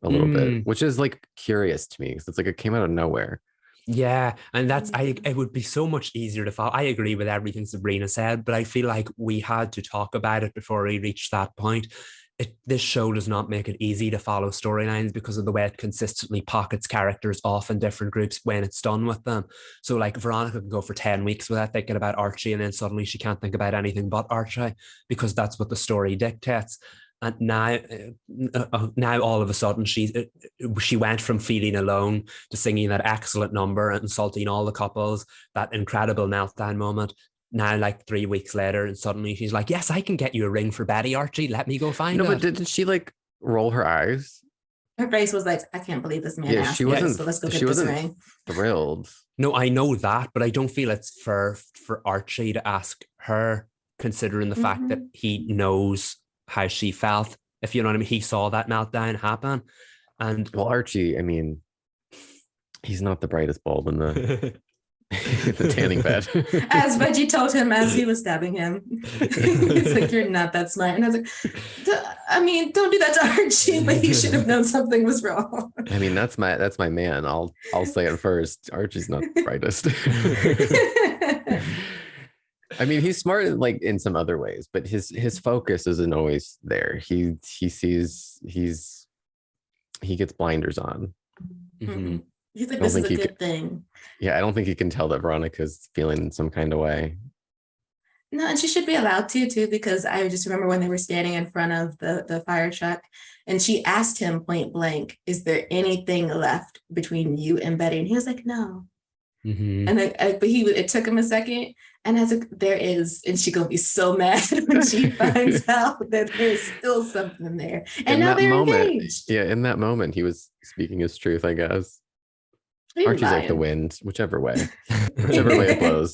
a little bit, which is like curious to me because it's like it came out of nowhere. Yeah, and it would be so much easier to follow. I agree with everything Sabrina said, but I feel like we had to talk about it before we reached that point. This show does not make it easy to follow storylines because of the way it consistently pockets characters off in different groups when it's done with them. So like Veronica can go for 10 weeks without thinking about Archie, and then suddenly she can't think about anything but Archie because that's what the story dictates. And now all of a sudden she went from feeling alone to singing that excellent number and insulting all the couples, that incredible meltdown moment. Now, like 3 weeks later, and suddenly she's like, yes, I can get you a ring for Betty, Archie. Let me go find it. No, but didn't she like roll her eyes? Her face was like, I can't believe this man asked she wasn't, me, so let's go get this ring. Thrilled. No, I know that, but I don't feel it's fair for Archie to ask her, considering the fact that he knows how she felt, if you know what I mean. He saw that meltdown happen. And well, Archie, I mean, he's not the brightest bulb in the the tanning bed. As Reggie told him as he was stabbing him. He's like, you're not that smart. And I was like, I mean, don't do that to Archie, but he should have known something was wrong. I mean, that's my man. I'll say it first. Archie's not the brightest. I mean, he's smart like in some other ways, but his focus isn't always there. He sees he gets blinders on. He's like, this is a good thing. Yeah, I don't think he can tell that Veronica's feeling some kind of way. No, and she should be allowed to, because I just remember when they were standing in front of the fire truck and she asked him point blank, is there anything left between you and Betty? And he was like, no. And but it took him a second, and I was like, there is, and she gonna be so mad when she finds out that there's still something there. And now they're engaged. Yeah, in that moment, he was speaking his truth, I guess. Archie's like the wind, whichever way it blows.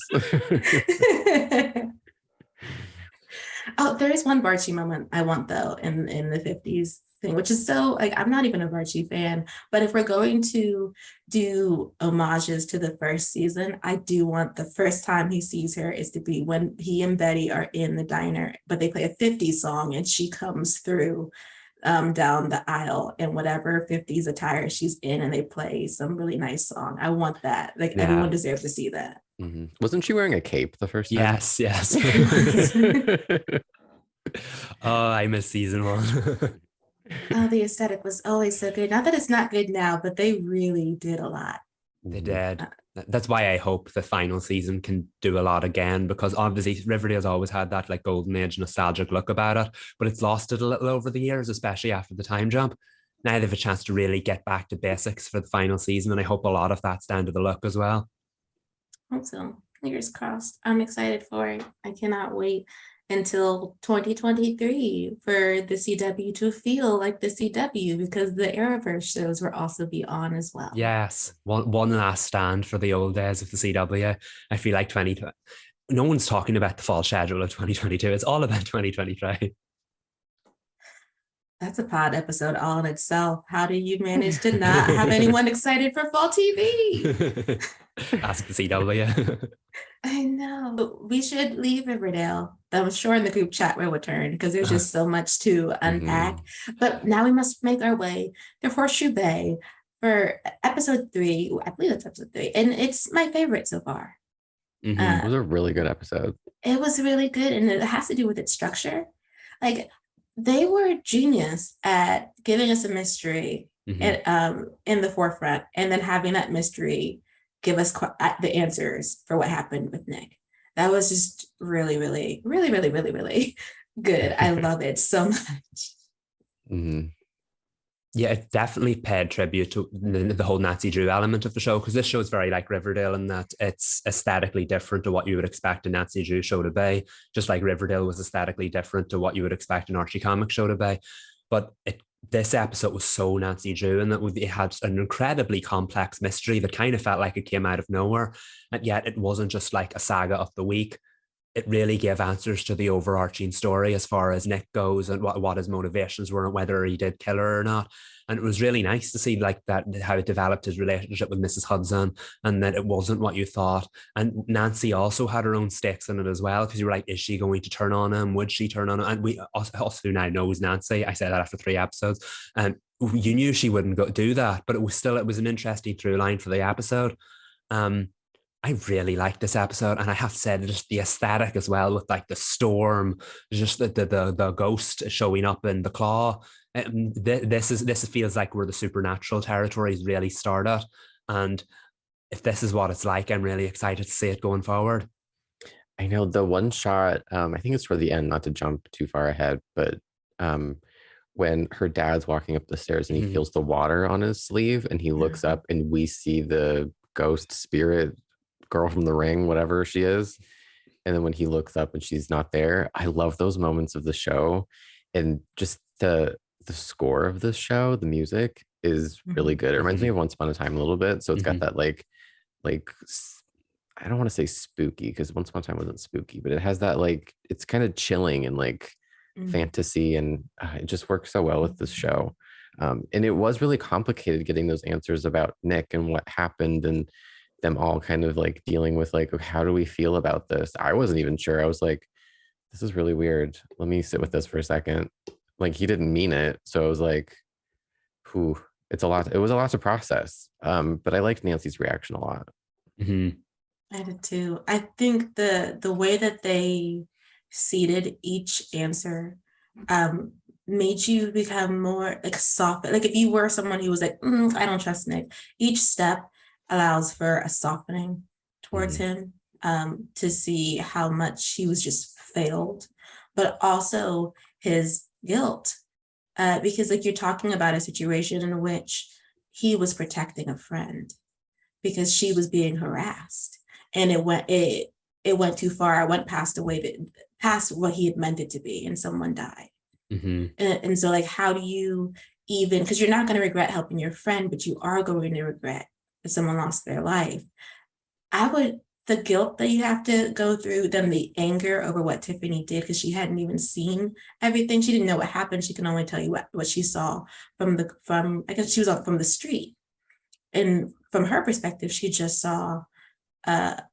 Oh, there is one Barchie moment I want though in the 50s thing, which is so like, I'm not even a Barchie fan, but if we're going to do homages to the first season, I do want the first time he sees her is to be when he and Betty are in the diner, but they play a 50s song and she comes through down the aisle in whatever 50s attire she's in, and they play some really nice song. I want that. Like everyone deserves to see that. Wasn't she wearing a cape the first time? Yes. Oh, I miss season 1. Oh, the aesthetic was always so good. Not that it's not good now, but they really did a lot. They did. That's why I hope the final season can do a lot again, because obviously Riverdale's always had that like golden age nostalgic look about it, but it's lost it a little over the years, especially after the time jump. Now they have a chance to really get back to basics for the final season, and I hope a lot of that's down to the look as well. Hope so. Fingers crossed. I'm excited for it. I cannot wait until 2023 for the CW to feel like the CW, because the Arrowverse shows will also be on as well. Yes, one last stand for the old days of the CW. I feel like no one's talking about the fall schedule of 2022. It's all about 2023. That's a pod episode all in itself. How do you manage to not have anyone excited for fall TV? Ask the CW. I know. We should leave Riverdale. I'm sure in the group chat we'll return, because there's just so much to unpack. But now we must make our way to Horseshoe Bay for episode 3. I believe that's episode 3. And it's my favorite so far. It was a really good episode. It was really good. And it has to do with its structure. Like, they were genius at giving us a mystery in the forefront, and then having that mystery give us the answers for what happened with Nick. That was just really, really, really, really, really, really good. I love it so much. Yeah, it definitely paid tribute to the whole Nancy Drew element of the show, because this show is very like Riverdale in that it's aesthetically different to what you would expect a Nancy Drew show to be, just like Riverdale was aesthetically different to what you would expect an Archie comic show to be. But this episode was so Nancy Drew, and that it had an incredibly complex mystery that kind of felt like it came out of nowhere, and yet it wasn't just like a saga of the week. It really gave answers to the overarching story as far as Nick goes, and what his motivations were, and whether he did kill her or not. And it was really nice to see like that, how it developed his relationship with Mrs. Hudson, and that it wasn't what you thought. And Nancy also had her own stakes in it as well, because you were like, is she going to turn on him? Would she turn on him? And we also now knows Nancy. I said that after 3 episodes, and you knew she wouldn't do that, but it was an interesting through line for the episode. I really liked this episode, and I have to say just the aesthetic as well, with like the storm, just the ghost showing up in the claw. This feels like where the supernatural territories really started, and if this is what it's like, I'm really excited to see it going forward. I know the one shot, I think it's for the end, not to jump too far ahead, but when her dad's walking up the stairs and he feels the water on his sleeve, and he looks up and we see the ghost spirit girl from the ring, whatever she is, and then when he looks up and she's not there, I love those moments of the show. And just the score of this show, the music is really good. It reminds me of Once Upon a Time a little bit, so it's got that like I don't want to say spooky, because Once Upon a Time wasn't spooky, but it has that like, it's kind of chilling and like fantasy, and it just works so well with this show. And it was really complicated getting those answers about Nick and what happened, and them all kind of like dealing with like, how do we feel about this? I wasn't even sure. I was like, this is really weird. Let me sit with this for a second. Like, he didn't mean it. So I was like, whew, it's a lot. It was a lot to process. But I liked Nancy's reaction a lot. I did too. I think the way that they seeded each answer made you become more like soft. Like if you were someone who was like, I don't trust Nick, each step allows for a softening towards him, to see how much he was just failed, but also his guilt, because like you're talking about a situation in which he was protecting a friend because she was being harassed, and it went too far. It went past what he had meant it to be, and someone died. And so like, how do you even, because you're not going to regret helping your friend, but you are going to regret if someone lost their life. I would the guilt that you have to go through, then the anger over what Tiffany did, because she hadn't even seen everything. She didn't know what happened. She can only tell you what she saw from I guess she was from the street. And from her perspective, she just saw a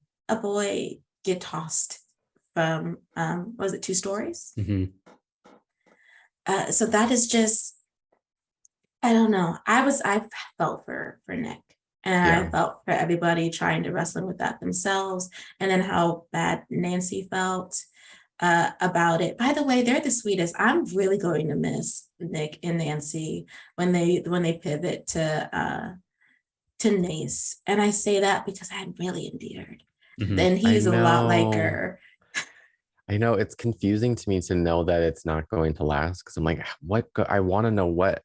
boy get tossed from was it 2 stories? Mm-hmm. So that is just, I don't know. I felt for Nick. And Yeah. I felt for everybody trying to wrestle with that themselves. And then how bad Nancy felt about it. By the way, they're the sweetest. I'm really going to miss Nick and Nancy when they pivot to Nace. And I say that because I'm really endeared. Mm-hmm. Then he's a lot like her. I know it's confusing to me to know that it's not going to last, because I'm like, I want to know what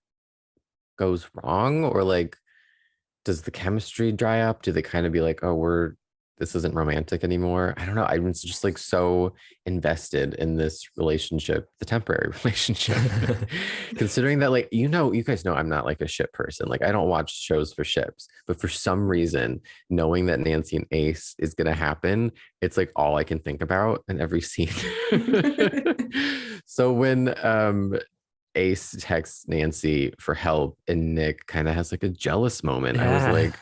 goes wrong, or like, does the chemistry dry up? Do they kind of be like, oh, this isn't romantic anymore? I don't know. I'm just like so invested in this relationship, the temporary relationship, considering that, like, you guys know I'm not like a ship person. Like, I don't watch shows for ships, but for some reason, knowing that Nancy and Ace is going to happen, it's like all I can think about in every scene. So when Ace texts Nancy for help and Nick kind of has like a jealous moment, I was like,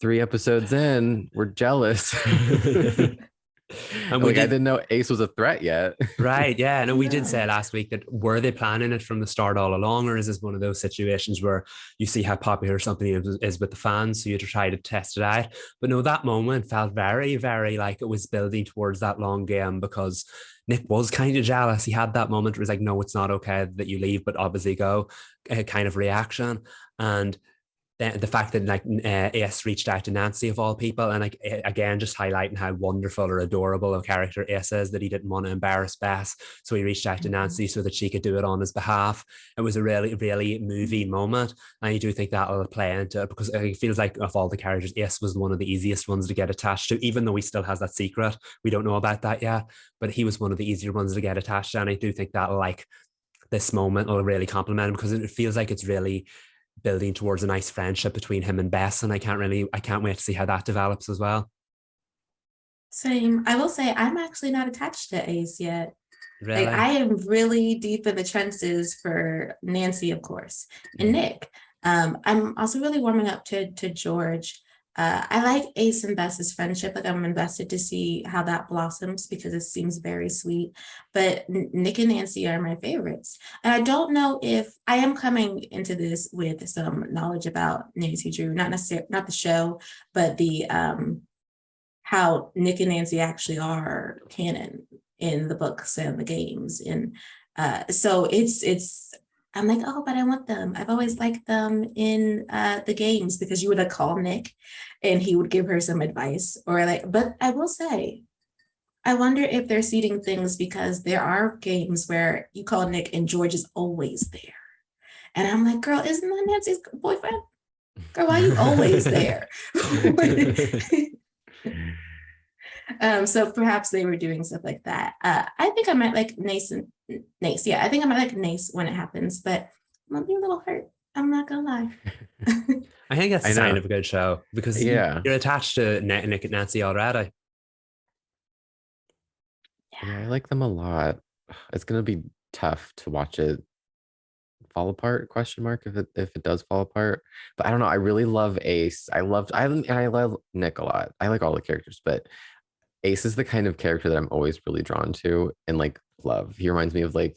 3 episodes in, we're jealous. And like, I didn't know Ace was a threat yet. Right, yeah. And we did say last week that were they planning it from the start all along, or is this one of those situations where you see how popular something is with the fans, so you try to test it out? But no, that moment felt very, very like it was building towards that long game, because Nick was kind of jealous. He had that moment where he's like, no, it's not okay that you leave, but obviously go, kind of reaction. And the fact that like Ace reached out to Nancy of all people, and like again just highlighting how wonderful or adorable a character Ace is, that he didn't want to embarrass Bess, so he reached out to Nancy so that she could do it on his behalf. It was a really, really moving moment, and I do think that'll play into it, because it feels like of all the characters, Ace was one of the easiest ones to get attached to, even though he still has that secret. We don't know about that yet, but he was one of the easier ones to get attached to, and I do think that'll, like, this moment will really compliment him, because it feels like it's really building towards a nice friendship between him and Bess, and I can't wait to see how that develops as well. Same. I will say I'm actually not attached to Ace yet. Really? Like, I am really deep in the trenches for Nancy, of course, and Nick. I'm also really warming up to George. I like Ace and Bess's friendship. Like, I'm invested to see how that blossoms, because it seems very sweet. But Nick and Nancy are my favorites. And I don't know if I am coming into this with some knowledge about Nancy Drew, not necessarily, not the show, but the how Nick and Nancy actually are canon in the books and the games. And so it's I'm like, oh, but I want them. I've always liked them in the games, because you would call Nick and he would give her some advice, or like, but I will say, I wonder if they're seeding things, because there are games where you call Nick and George is always there. And I'm like, girl, isn't that Nancy's boyfriend? Girl, why are you always there? So perhaps they were doing stuff like that. I think I might like Nace. Yeah, I think I might like Nace when it happens, but I'm gonna be a little hurt. I'm not gonna lie. I think that's a sign of a good show, because you're attached to Nick and Nancy already. Yeah, I like them a lot. It's gonna be tough to watch it fall apart, question mark, if it does fall apart. But I don't know. I really love Ace. I love Nick a lot. I like all the characters, but Ace is the kind of character that I'm always really drawn to and like love. He reminds me of like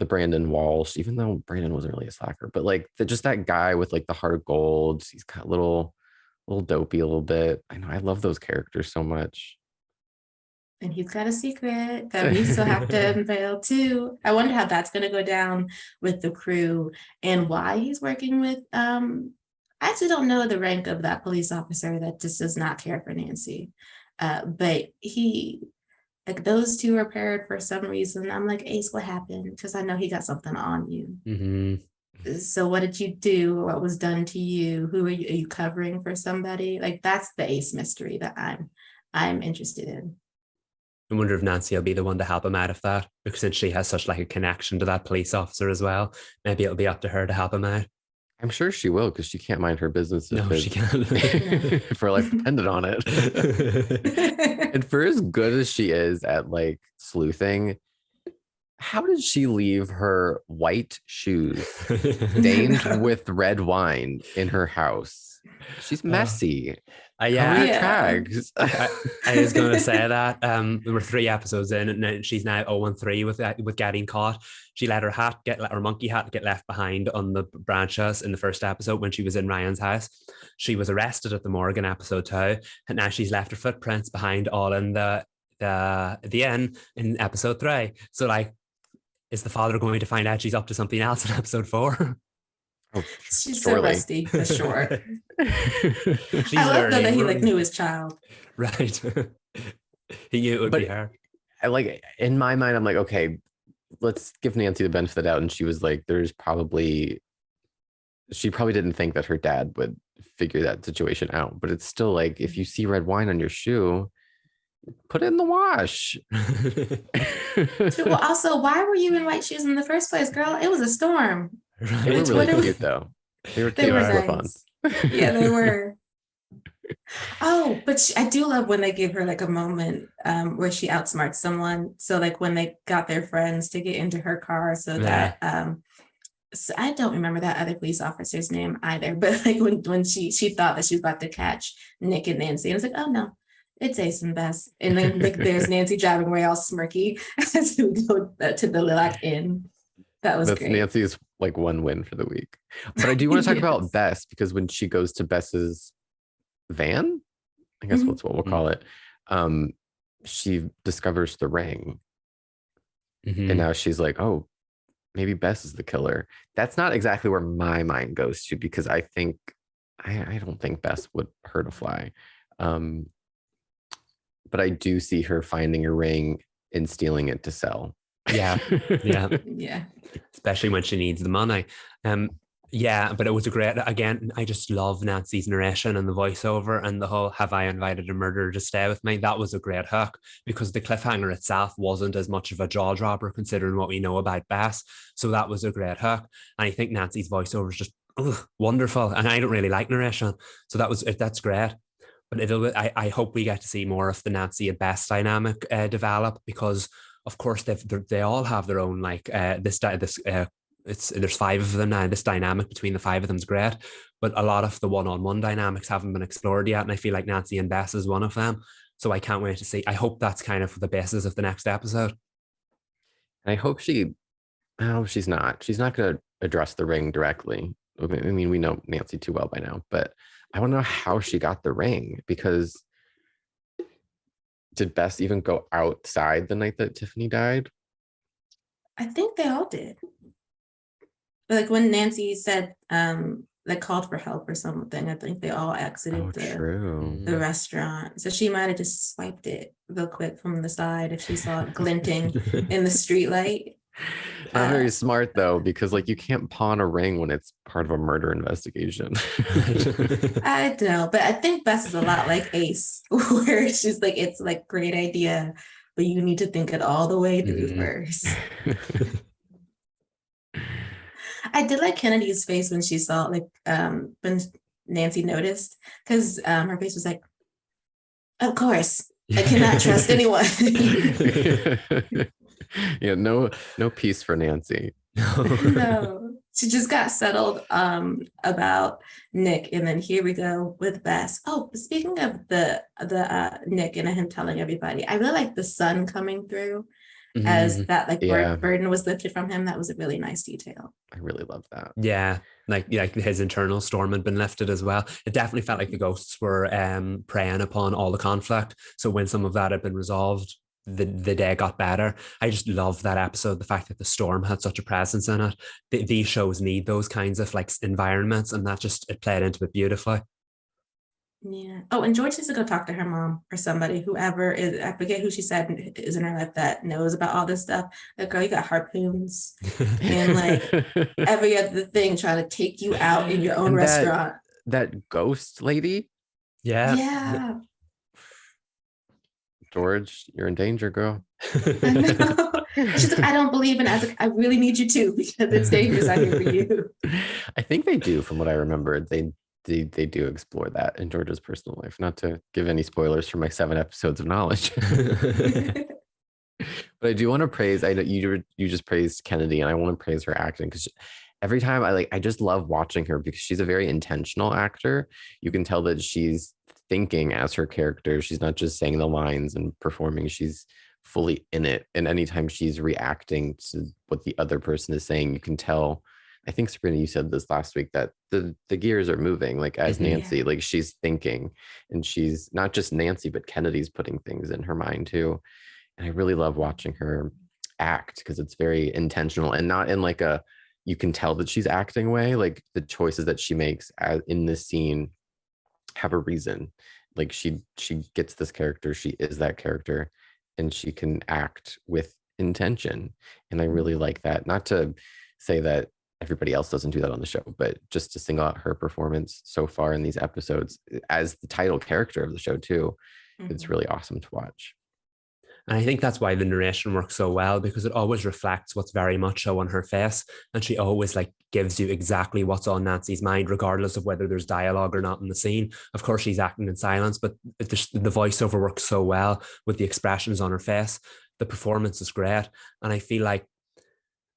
the Brandon Walsh, even though Brandon wasn't really a slacker, but like just that guy with like the heart of gold. He's got a little dopey a little bit. I know, I love those characters so much. And he's got a secret that we still have to unveil too. I wonder how that's going to go down with the crew, and why he's working with I actually don't know the rank of that police officer that just does not care for Nancy. But he, like, those two are paired for some reason. I'm like, Ace, what happened? Because I know he got something on you. Mm-hmm. So what did you do? What was done to you? Who are you covering for somebody? Like, that's the Ace mystery that I'm interested in. I wonder if Nancy will be the one to help him out of that, because since she has such like a connection to that police officer as well, maybe it'll be up to her to help him out. I'm sure she will because she can't mind her business No, she can't. if her life depended on it. And for as good as she is at like sleuthing, how did she leave her white shoes stained with red wine in her house? She's messy. How many Yeah, tags? I was going to say that. There were 3 episodes in, and she's now 0-3 with getting caught. She let her monkey hat get left behind on the branches in the first episode when she was in Ryan's house. She was arrested at the morgue in episode 2, and now she's left her footprints behind all in the inn in episode 3. So like, is the father going to find out she's up to something else in episode 4? Oh, She's surely. so rusty for sure. She's I love though that he learning. like knew his child. Right. He knew it would be her. I like in my mind, I'm like, okay, let's give Nancy the benefit of the doubt. And she was like, she probably didn't think that her dad would figure that situation out. But it's still like, if you see red wine on your shoe, put it in the wash. Well, also, why were you in white shoes in the first place, girl? It was a storm. They were really What cute though. They were They cute were slip-ons. Yeah, they were. Oh, but I do love when they give her like a moment where she outsmarts someone. So like when they got their friends to get into her car so that so I don't remember that other police officer's name either, but like when she thought that she was about to catch Nick and Nancy, and it's like, oh no, it's Ace and Bess. And then like, there's Nancy driving away all smirky as we go to the Lilac Inn. That's great. Nancy's like one win for the week. But I do want to talk about Yes. Bess, because when she goes to Bess's van, I guess that's what we'll call it, she discovers the ring. And now she's like, oh, maybe Bess is the killer. That's not exactly where my mind goes to, because I don't think Bess would hurt a fly. But I do see her finding a ring and stealing it to sell. Yeah. Yeah. Especially when she needs the money. Yeah, but it was a great, again, I just love Nancy's narration and the voiceover and the whole, have I invited a murderer to stay with me? That was a great hook, because the cliffhanger itself wasn't as much of a jaw dropper considering what we know about Bess. So that was a great hook. And I think Nancy's voiceover is just wonderful. And I don't really like narration. So that's great. But I hope we get to see more of the Nancy and Bess dynamic develop, because of course they all have their own like there's 5 of them now. This dynamic between the 5 of them is great, but a lot of the one-on-one dynamics haven't been explored yet, and I feel like Nancy and Bess is one of them. So I can't wait to see. I hope that's kind of the basis of the next episode. I hope she's not going to address the ring directly. I mean, we know Nancy too well by now, but I want to know how she got the ring, because did Bess even go outside the night that Tiffany died? I think they all did. Like when Nancy said, like called for help or something, I think they all exited the restaurant. So she might have just swiped it real quick from the side if she saw it glinting in the street light. Not very smart though, because like you can't pawn a ring when it's part of a murder investigation. I know, but I think Bess is a lot like Ace, where she's like, it's like great idea, but you need to think it all the way through first. I did like Kennedy's face when she saw like when Nancy noticed, because her face was like, of course, I cannot trust anyone. Yeah, no peace for Nancy. No, she just got settled about Nick, and then here we go with Bess. Oh, speaking of the Nick and him telling everybody, I really like the sun coming through as that like burden was lifted from him. That was a really nice detail. I really love that. Yeah, like his internal storm had been lifted as well. It definitely felt like the ghosts were preying upon all the conflict. So when some of that had been resolved, the day got better. I just love that episode, the fact that the storm had such a presence in it. These shows need those kinds of like environments, and that just, it played into it beautifully. Yeah. Oh, and George needs to go talk to her mom or somebody, whoever is, I forget who she said is in her life that knows about all this stuff. Like, girl, you got harpoons and like every other thing trying to take you out in your own And restaurant. That ghost lady. Yeah. George, you're in danger, girl. I know. She's like, I don't believe in it. I was like, I really need you to, because it's dangerous out here for you. I think they do, from what I remember. They do explore that in George's personal life. Not to give any spoilers for my 7 episodes of knowledge. But I do want to praise. I know you just praised Kennedy, and I want to praise her acting, because every time I just love watching her, because she's a very intentional actor. You can tell that she's thinking as her character. She's not just saying the lines and performing. She's fully in it. And anytime she's reacting to what the other person is saying, you can tell. I think, Sabrina, you said this last week, that the gears are moving, like as Nancy, like she's thinking, and she's not just Nancy, but Kennedy's putting things in her mind too. And I really love watching her act, because it's very intentional, and not in like a, you can tell that she's acting way. Like the choices that she makes in this scene have a reason. Like she gets this character, she is that character, and she can act with intention. And I really like that. Not to say that everybody else doesn't do that on the show, but just to single out her performance so far in these episodes as the title character of the show too. It's really awesome to watch. And I think that's why the narration works so well, because it always reflects what's very much so on her face. And she always like gives you exactly what's on Nancy's mind, regardless of whether there's dialogue or not in the scene. Of course, she's acting in silence, but the voiceover works so well with the expressions on her face. The performance is great. And I feel like,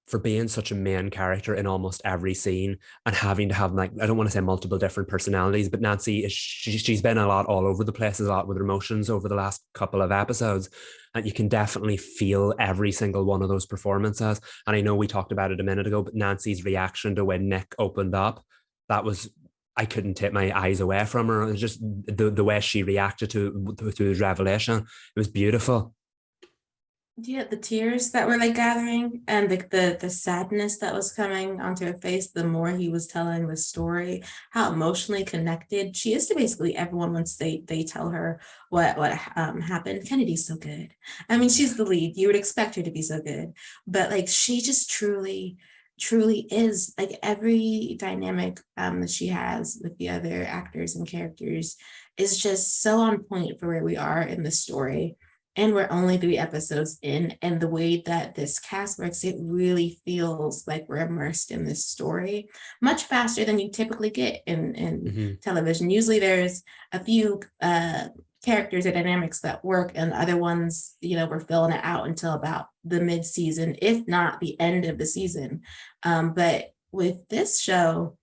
for being such a main character in almost every scene and having to have, like, I don't want to say multiple different personalities, but Nancy is, she's been a lot all over the place, a lot with her emotions over the last couple of episodes. And you can definitely feel every single one of those performances. And I know we talked about it a minute ago, but Nancy's reaction to when Nick opened up, that was, I couldn't take my eyes away from her. It was just the way she reacted to his revelation. It was beautiful. Yeah, the tears that were like gathering, and the sadness that was coming onto her face the more he was telling the story, how emotionally connected she is to basically everyone once they tell her what happened. Kennedy's so good. I mean, she's the lead. You would expect her to be so good, but like she just truly is, like every dynamic that she has with the other actors and characters is just so on point for where we are in the story. And we're only 3 episodes in, and the way that this cast works, it really feels like we're immersed in this story much faster than you typically get in television. Usually there's a few characters or dynamics that work, and other ones, we're filling it out until about the mid-season, if not the end of the season. But with this show,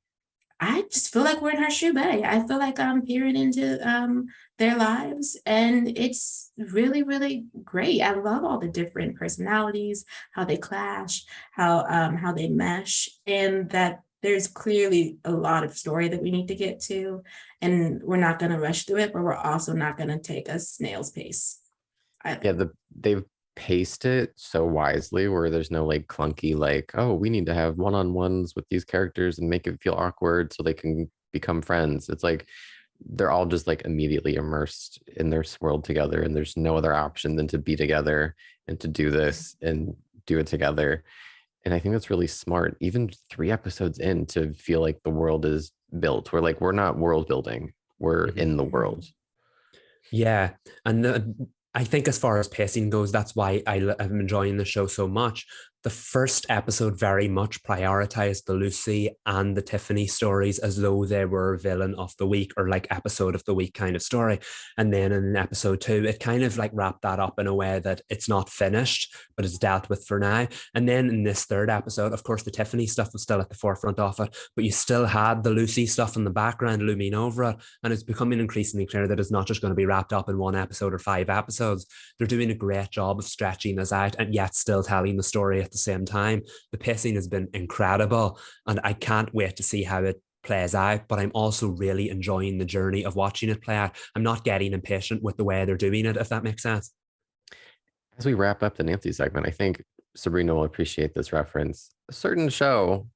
I just feel like we're in her shoe bay. I feel like I'm peering into their lives, and it's really, really great. I love all the different personalities, how they clash, how they mesh, and that there's clearly a lot of story that we need to get to, and we're not going to rush through it, but we're also not going to take a snail's pace either. Yeah, they've paced it so wisely, where there's no like clunky, like, oh, we need to have one-on-ones with these characters and make it feel awkward so they can become friends. It's like they're all just like immediately immersed in their world together, and there's no other option than to be together and to do this and do it together. And I think that's really smart, even 3 episodes in, to feel like the world is built. We're not world building, we're in the world. Yeah. And I think as far as pacing goes, that's why I'm enjoying the show so much. The first episode very much prioritized the Lucy and the Tiffany stories as though they were villain of the week or like episode of the week kind of story. And then in episode 2, it kind of like wrapped that up in a way that it's not finished, but it's dealt with for now. And then in this 3rd episode, of course, the Tiffany stuff was still at the forefront of it, but you still had the Lucy stuff in the background looming over it. And it's becoming increasingly clear that it's not just going to be wrapped up in 1 episode or 5 episodes. They're doing a great job of stretching this out and yet still telling the story at the same time. The pacing has been incredible, and I can't wait to see how it plays out, but I'm also really enjoying the journey of watching it play out. I'm not getting impatient with the way they're doing it, if that makes sense. As we wrap up the Nancy segment, I think Sabrina will appreciate this reference. A certain show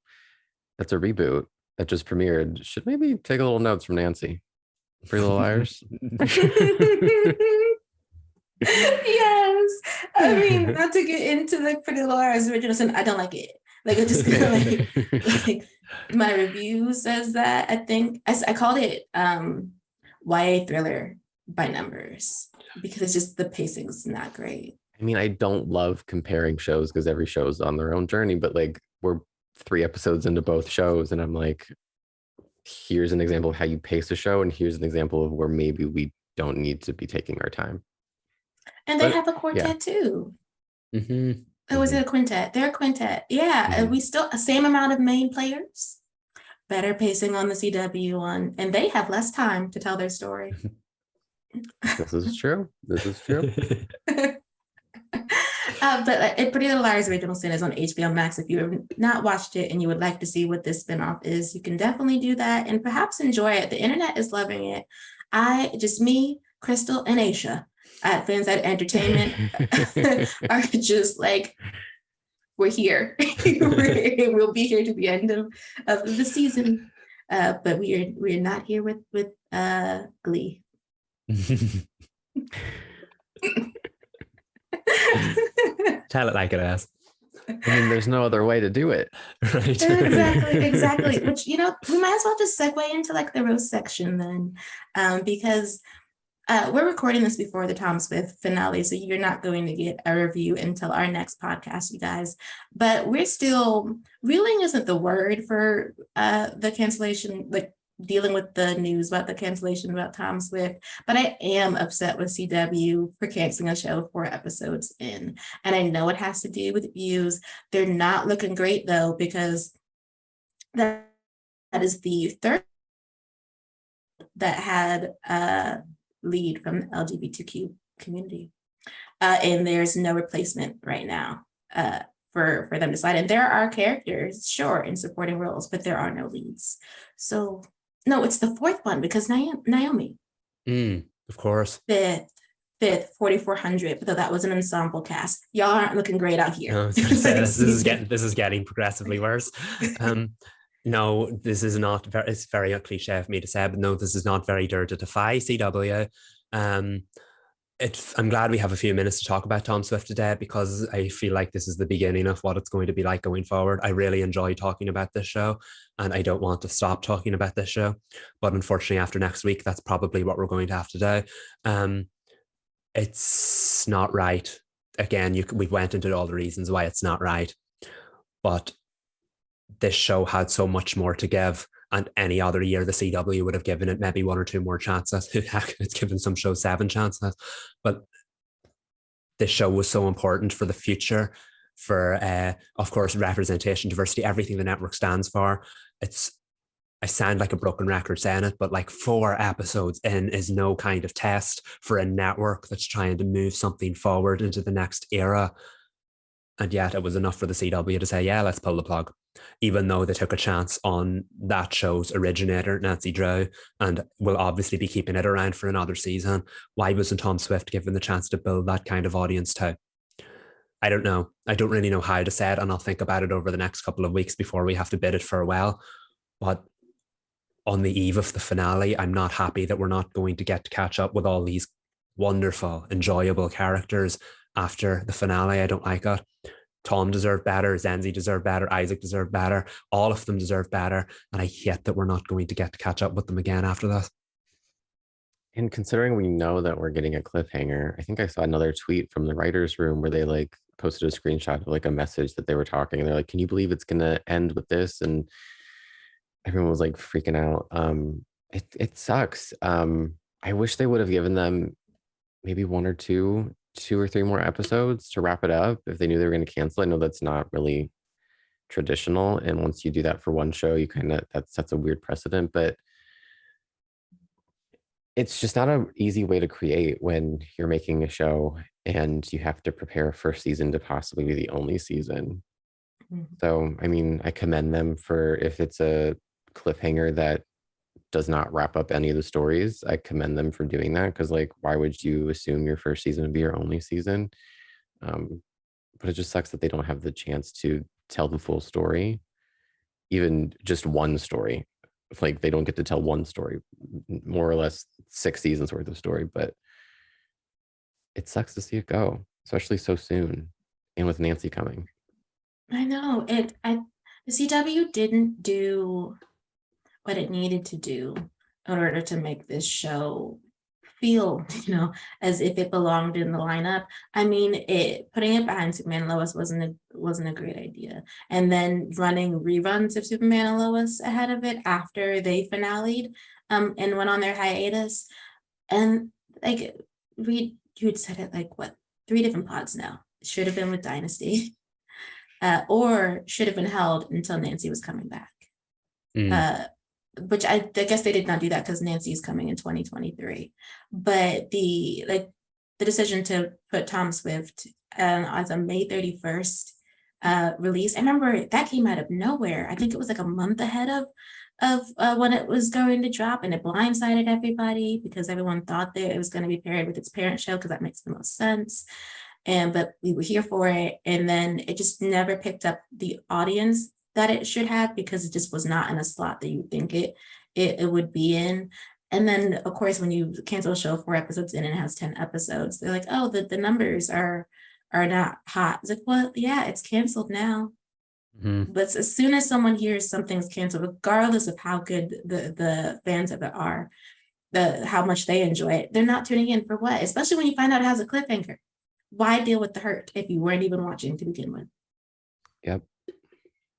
that's a reboot that just premiered should maybe take a little notes from Nancy. Pretty Little Liars. Yes, I mean, not to get into like Pretty Little Liars original sin, I don't like it. Like it just kind of like my review says that. I think I called it YA thriller by numbers, because it's just the pacing is not great. I mean, I don't love comparing shows because every show is on their own journey, but like we're 3 episodes into both shows, and I'm like, here's an example of how you pace a show, and here's an example of where maybe we don't need to be taking our time. And they have a quartet too. Mm-hmm. Oh, is it a quintet? They're a quintet. Yeah. And we still same amount of main players, better pacing on the CW one, and they have less time to tell their story. This is true. This is true. But Pretty Little Liars Original Sin is on HBO Max. If you have not watched it and you would like to see what this spinoff is, you can definitely do that and perhaps enjoy it. The internet is loving it. Me, Crystal, and Aisha at Fans at Entertainment are just like, we're here. We'll be here to the end of the season. But we're not here with Glee. Tell it like it is. I mean, there's no other way to do it. Right. Exactly. Which, we might as well just segue into like the roast section then, because we're recording this before the Tom Swift finale, so you're not going to get a review until our next podcast, you guys. But we're still, reeling isn't the word for the cancellation, like dealing with the news about the cancellation about Tom Swift, but I am upset with CW for canceling a show 4 episodes in. And I know it has to do with views. They're not looking great though, because that is the third that had lead from the LGBTQ community. And there's no replacement right now for them to decide. And there are characters, sure, in supporting roles, but there are no leads. So no, it's the 4th one because Naomi. Of course. Fifth, 4400, but that was an ensemble cast. Y'all aren't looking great out here. No, this is getting progressively worse. No, this is not very, it's very cliche of me to say, but no, this is not very Dare to Defy CW. I'm glad we have a few minutes to talk about Tom Swift today, because I feel like this is the beginning of what it's going to be like going forward. I really enjoy talking about this show, and I don't want to stop talking about this show. But unfortunately, after next week, that's probably what we're going to have to do. It's not right. Again, we went into all the reasons why it's not right, but this show had so much more to give. And any other year, the CW would have given it maybe 1 or 2 more chances. It's given some shows 7 chances. But this show was so important for the future, for, of course, representation, diversity, everything the network stands for. I sound like a broken record saying it, but like 4 episodes in is no kind of test for a network that's trying to move something forward into the next era. And yet it was enough for the CW to say, yeah, let's pull the plug, even though they took a chance on that show's originator, Nancy Drew, and will obviously be keeping it around for another season. Why wasn't Tom Swift given the chance to build that kind of audience too? I don't know. I don't really know how to say it, and I'll think about it over the next couple of weeks before we have to bid it farewell. But on the eve of the finale, I'm not happy that we're not going to get to catch up with all these wonderful, enjoyable characters after the finale. I don't like it. Tom deserved better, Zenzi deserved better, Isaac deserved better, all of them deserve better, and I hate that we're not going to get to catch up with them again after this. And considering we know that we're getting a cliffhanger, I think I saw another tweet from the writer's room where they like posted a screenshot of like a message that they were talking, and they're like, can you believe it's gonna end with this? And everyone was like freaking out. It sucks. I wish they would have given them maybe 1 or 2 or 3 more episodes to wrap it up if they knew they were going to cancel. I know that's not really traditional, and once you do that for one show, you kind of, that sets a weird precedent. But it's just not an easy way to create when you're making a show and you have to prepare a first season to possibly be the only season. So I mean, I commend them for, if it's a cliffhanger that does not wrap up any of the stories, I commend them for doing that, because like, why would you assume your first season would be your only season? But it just sucks that they don't have the chance to tell the full story, even just one story. Like, they don't get to tell one story, more or less 6 seasons worth of story. But it sucks to see it go, especially so soon, and with Nancy coming. I know it. The CW didn't do what it needed to do in order to make this show feel, as if it belonged in the lineup. I mean, putting it behind Superman and Lois wasn't a great idea. And then running reruns of Superman and Lois ahead of it after they finaled, and went on their hiatus. And like Reed, you'd said it like what, 3 different pods now. Should have been with Dynasty, or should have been held until Nancy was coming back. Which I guess they did not do that because Nancy's coming in 2023. But the decision to put Tom Swift as a May 31st release, I remember that came out of nowhere. I think it was like a month ahead of when it was going to drop, and it blindsided everybody because everyone thought that it was going to be paired with its parent show because that makes the most sense. But we were here for it, and then it just never picked up the audience that it should have because it just was not in a slot that you think it would be in. And then of course when you cancel a show 4 episodes in and it has 10 episodes, they're like, oh, the numbers are not hot. It's like, well, yeah, it's canceled now. But as soon as someone hears something's canceled, regardless of how good the fans of it are, how much they enjoy it, they're not tuning in for what? Especially when you find out it has a cliffhanger. Why deal with the hurt if you weren't even watching to begin with? Yep.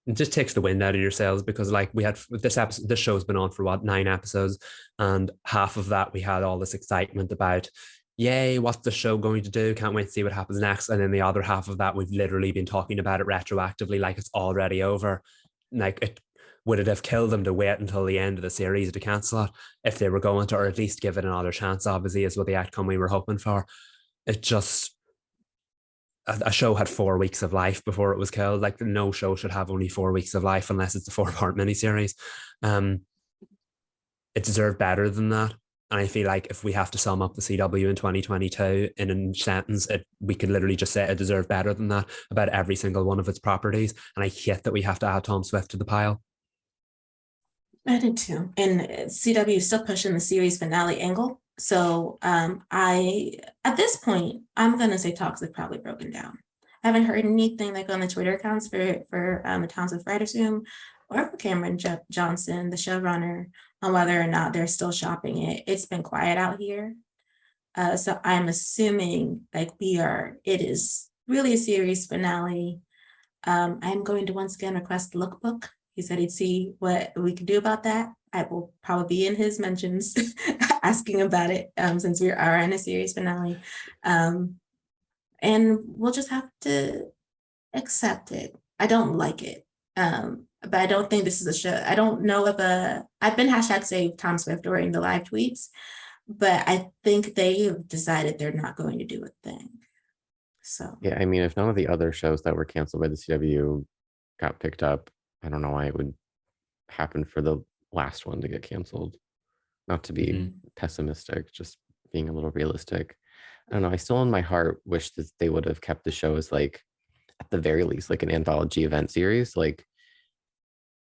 It just takes the wind out of your sails because like we had this episode, this show's been on for what, 9 episodes, and half of that we had all this excitement about, yay, what's the show going to do? Can't wait to see what happens next. And then the other half of that, we've literally been talking about it retroactively like it's already over. Like, would it have killed them to wait until the end of the series to cancel it if they were going to, or at least give it another chance, obviously, is what the outcome we were hoping for. It just, a show had 4 weeks of life before it was killed. Like no show should have only 4 weeks of life unless it's a 4-part miniseries. It deserved better than that. And I feel like if we have to sum up the CW in 2022 in a sentence, we could literally just say it deserved better than that about every single one of its properties. And I hate that we have to add Tom Swift to the pile. I did too. And CW is still pushing the series finale angle. So at this point, I'm going to say talks have probably broken down. I haven't heard anything like on the Twitter accounts for the Towns of Writers Room or for Cameron Johnson, the showrunner, on whether or not they're still shopping it. It's been quiet out here. So I'm assuming like it is really a series finale. I'm going to once again request the lookbook. He said he'd see what we could do about that. I will probably be in his mentions asking about it since we are in a series finale. And we'll just have to accept it. I don't like it. But I don't think this is a show. I don't know if I've been hashtag save Tom Swift during the live tweets, but I think they have decided they're not going to do a thing. So yeah, I mean, if none of the other shows that were canceled by the CW got picked up, I don't know why it would happen for the last one to get canceled. Not to be pessimistic, just being a little realistic. I don't know. I still in my heart wish that they would have kept the show as like, at the very least, like an anthology event series. Like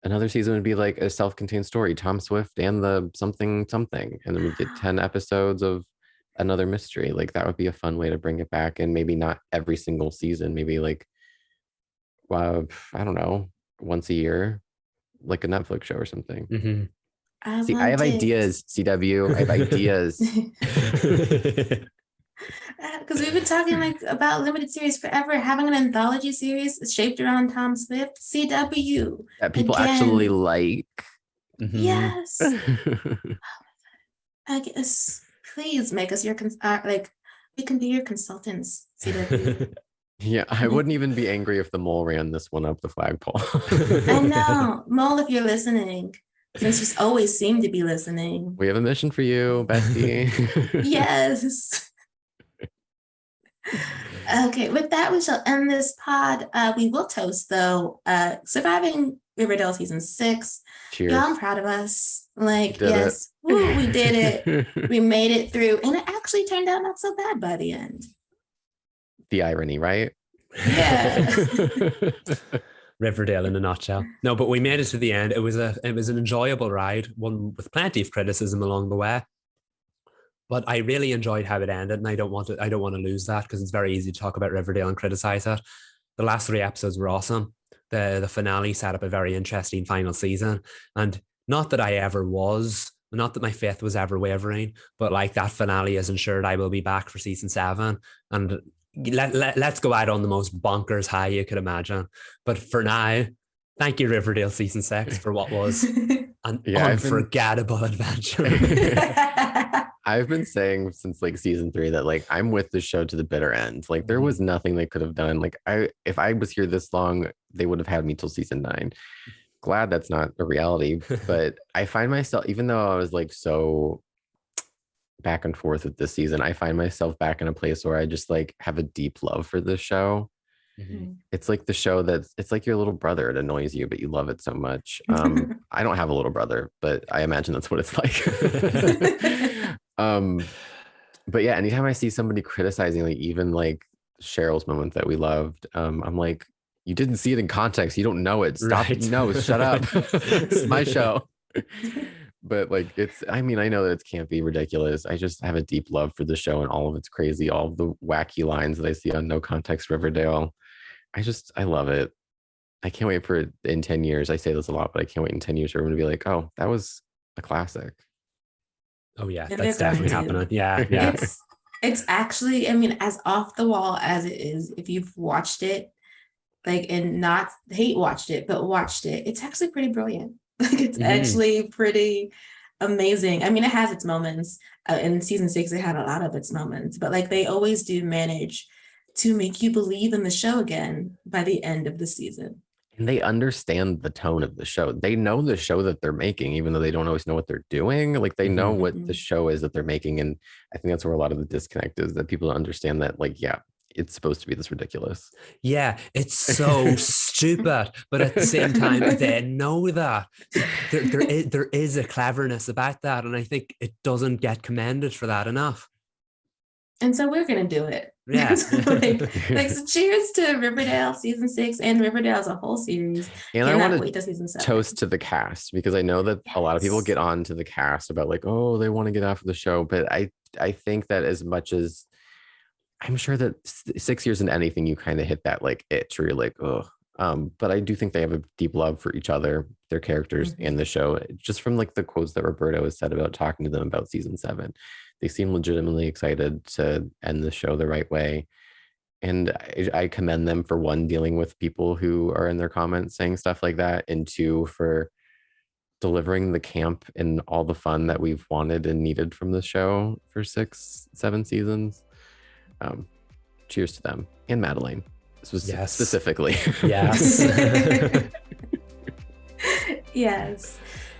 another season would be like a self-contained story, Tom Swift and the something, and then we get 10 episodes of another mystery. Like that would be a fun way to bring it back. And maybe not every single season, maybe like, I don't know, once a year, like a Netflix show or something. I have ideas, CW. I have ideas. Because we've been talking like about limited series forever, having an anthology series shaped around Tom Swift, CW. That people actually like. Yes. I guess, please make us your, we can be your consultants, CW. Yeah, I wouldn't even be angry if the mole ran this one up the flagpole. I know. Mole, if you're listening, since you always seem to be listening. We have a mission for you, bestie. Yes. Okay, with that, we shall end this pod. We will toast, though, surviving Riverdale season 6. Cheers. Yeah, I'm proud of us. Like, yes, woo, we did it. We made it through. And it actually turned out not so bad by the end. The irony, right? Yeah. Riverdale in a nutshell. No, but we made it to the end. It was an enjoyable ride, one with plenty of criticism along the way. But I really enjoyed how it ended, and I don't want to lose that because it's very easy to talk about Riverdale and criticize it. The last 3 episodes were awesome. The finale set up a very interesting final season, and not that I ever was Not that my faith was ever wavering, but like that finale has ensured I will be back for season 7. And let's go out on the most bonkers high you could imagine. But for now, thank you, Riverdale season 6, for what was an unforgettable adventure. I've been saying since like season 3 that like I'm with the show to the bitter end. Like there was nothing they could have done. Like if I was here this long, they would have had me till season 9. Glad that's not a reality, but I find myself, even though I was like so back and forth with this season, I find myself back in a place where I just like have a deep love for this show. Mm-hmm. It's like the show it's like your little brother. It annoys you, but you love it so much. I don't have a little brother, but I imagine that's what it's like. But yeah, anytime I see somebody criticizing, like even like Cheryl's moment that we loved, I'm like, you didn't see it in context. You don't know it. Stop. Right. No, shut up. It's my show. But like, I know that it can't be ridiculous. I just have a deep love for the show and all of its crazy, all of the wacky lines that I see on No Context Riverdale. I love it. I can't wait for it in 10 years. I say this a lot, but I can't wait in 10 years for everyone to be like, oh, that was a classic. Oh yeah, that's definitely happening. Yeah. It's actually, as off the wall as it is, if you've watched it, like, and not hate watched it, but watched it, it's actually pretty brilliant. Like it's actually pretty amazing. It has its moments. In season 6, it had a lot of its moments, but like they always do manage to make you believe in the show again by the end of the season. And they understand the tone of the show. They know the show that they're making, even though they don't always know what they're doing. Like they know what the show is that they're making. And I think that's where a lot of the disconnect is, that people don't understand that, like, yeah, it's supposed to be this ridiculous. Yeah, it's so stupid. But at the same time, they know that. There is a cleverness about that. And I think it doesn't get commended for that enough. And so we're going to do it. Yeah. So cheers to Riverdale season 6 and Riverdale as a whole series. And I want to wait to season 7. Toast to the cast, because I know that a lot of people get on to the cast about like, oh, they want to get off of the show. But I think that as much as I'm sure that 6 years into anything, you kind of hit that like itch where you're like, oh. But I do think they have a deep love for each other, their characters, and the show. Just from like the quotes that Roberto has said about talking to them about season 7. They seem legitimately excited to end the show the right way. And I commend them for, one, dealing with people who are in their comments saying stuff like that, and 2, for delivering the camp and all the fun that we've wanted and needed from the show for 6-7 seasons. Cheers to them and Madeline. This was specifically. Yes. Yes.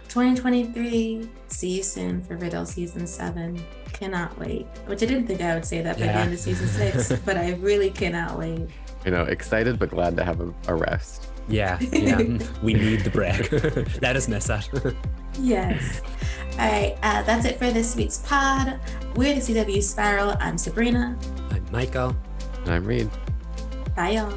2023. See you soon for Riverdale season 7. Cannot wait. Which I didn't think I would say that by the end of season 6, but I really cannot wait. Excited but glad to have a rest. Yeah. We need the break. Let us miss that. Yes. All right. That's it for this week's pod. We're the CW Spiral. I'm Sabrina. I'm Michael. And I'm Reed. Bye, y'all.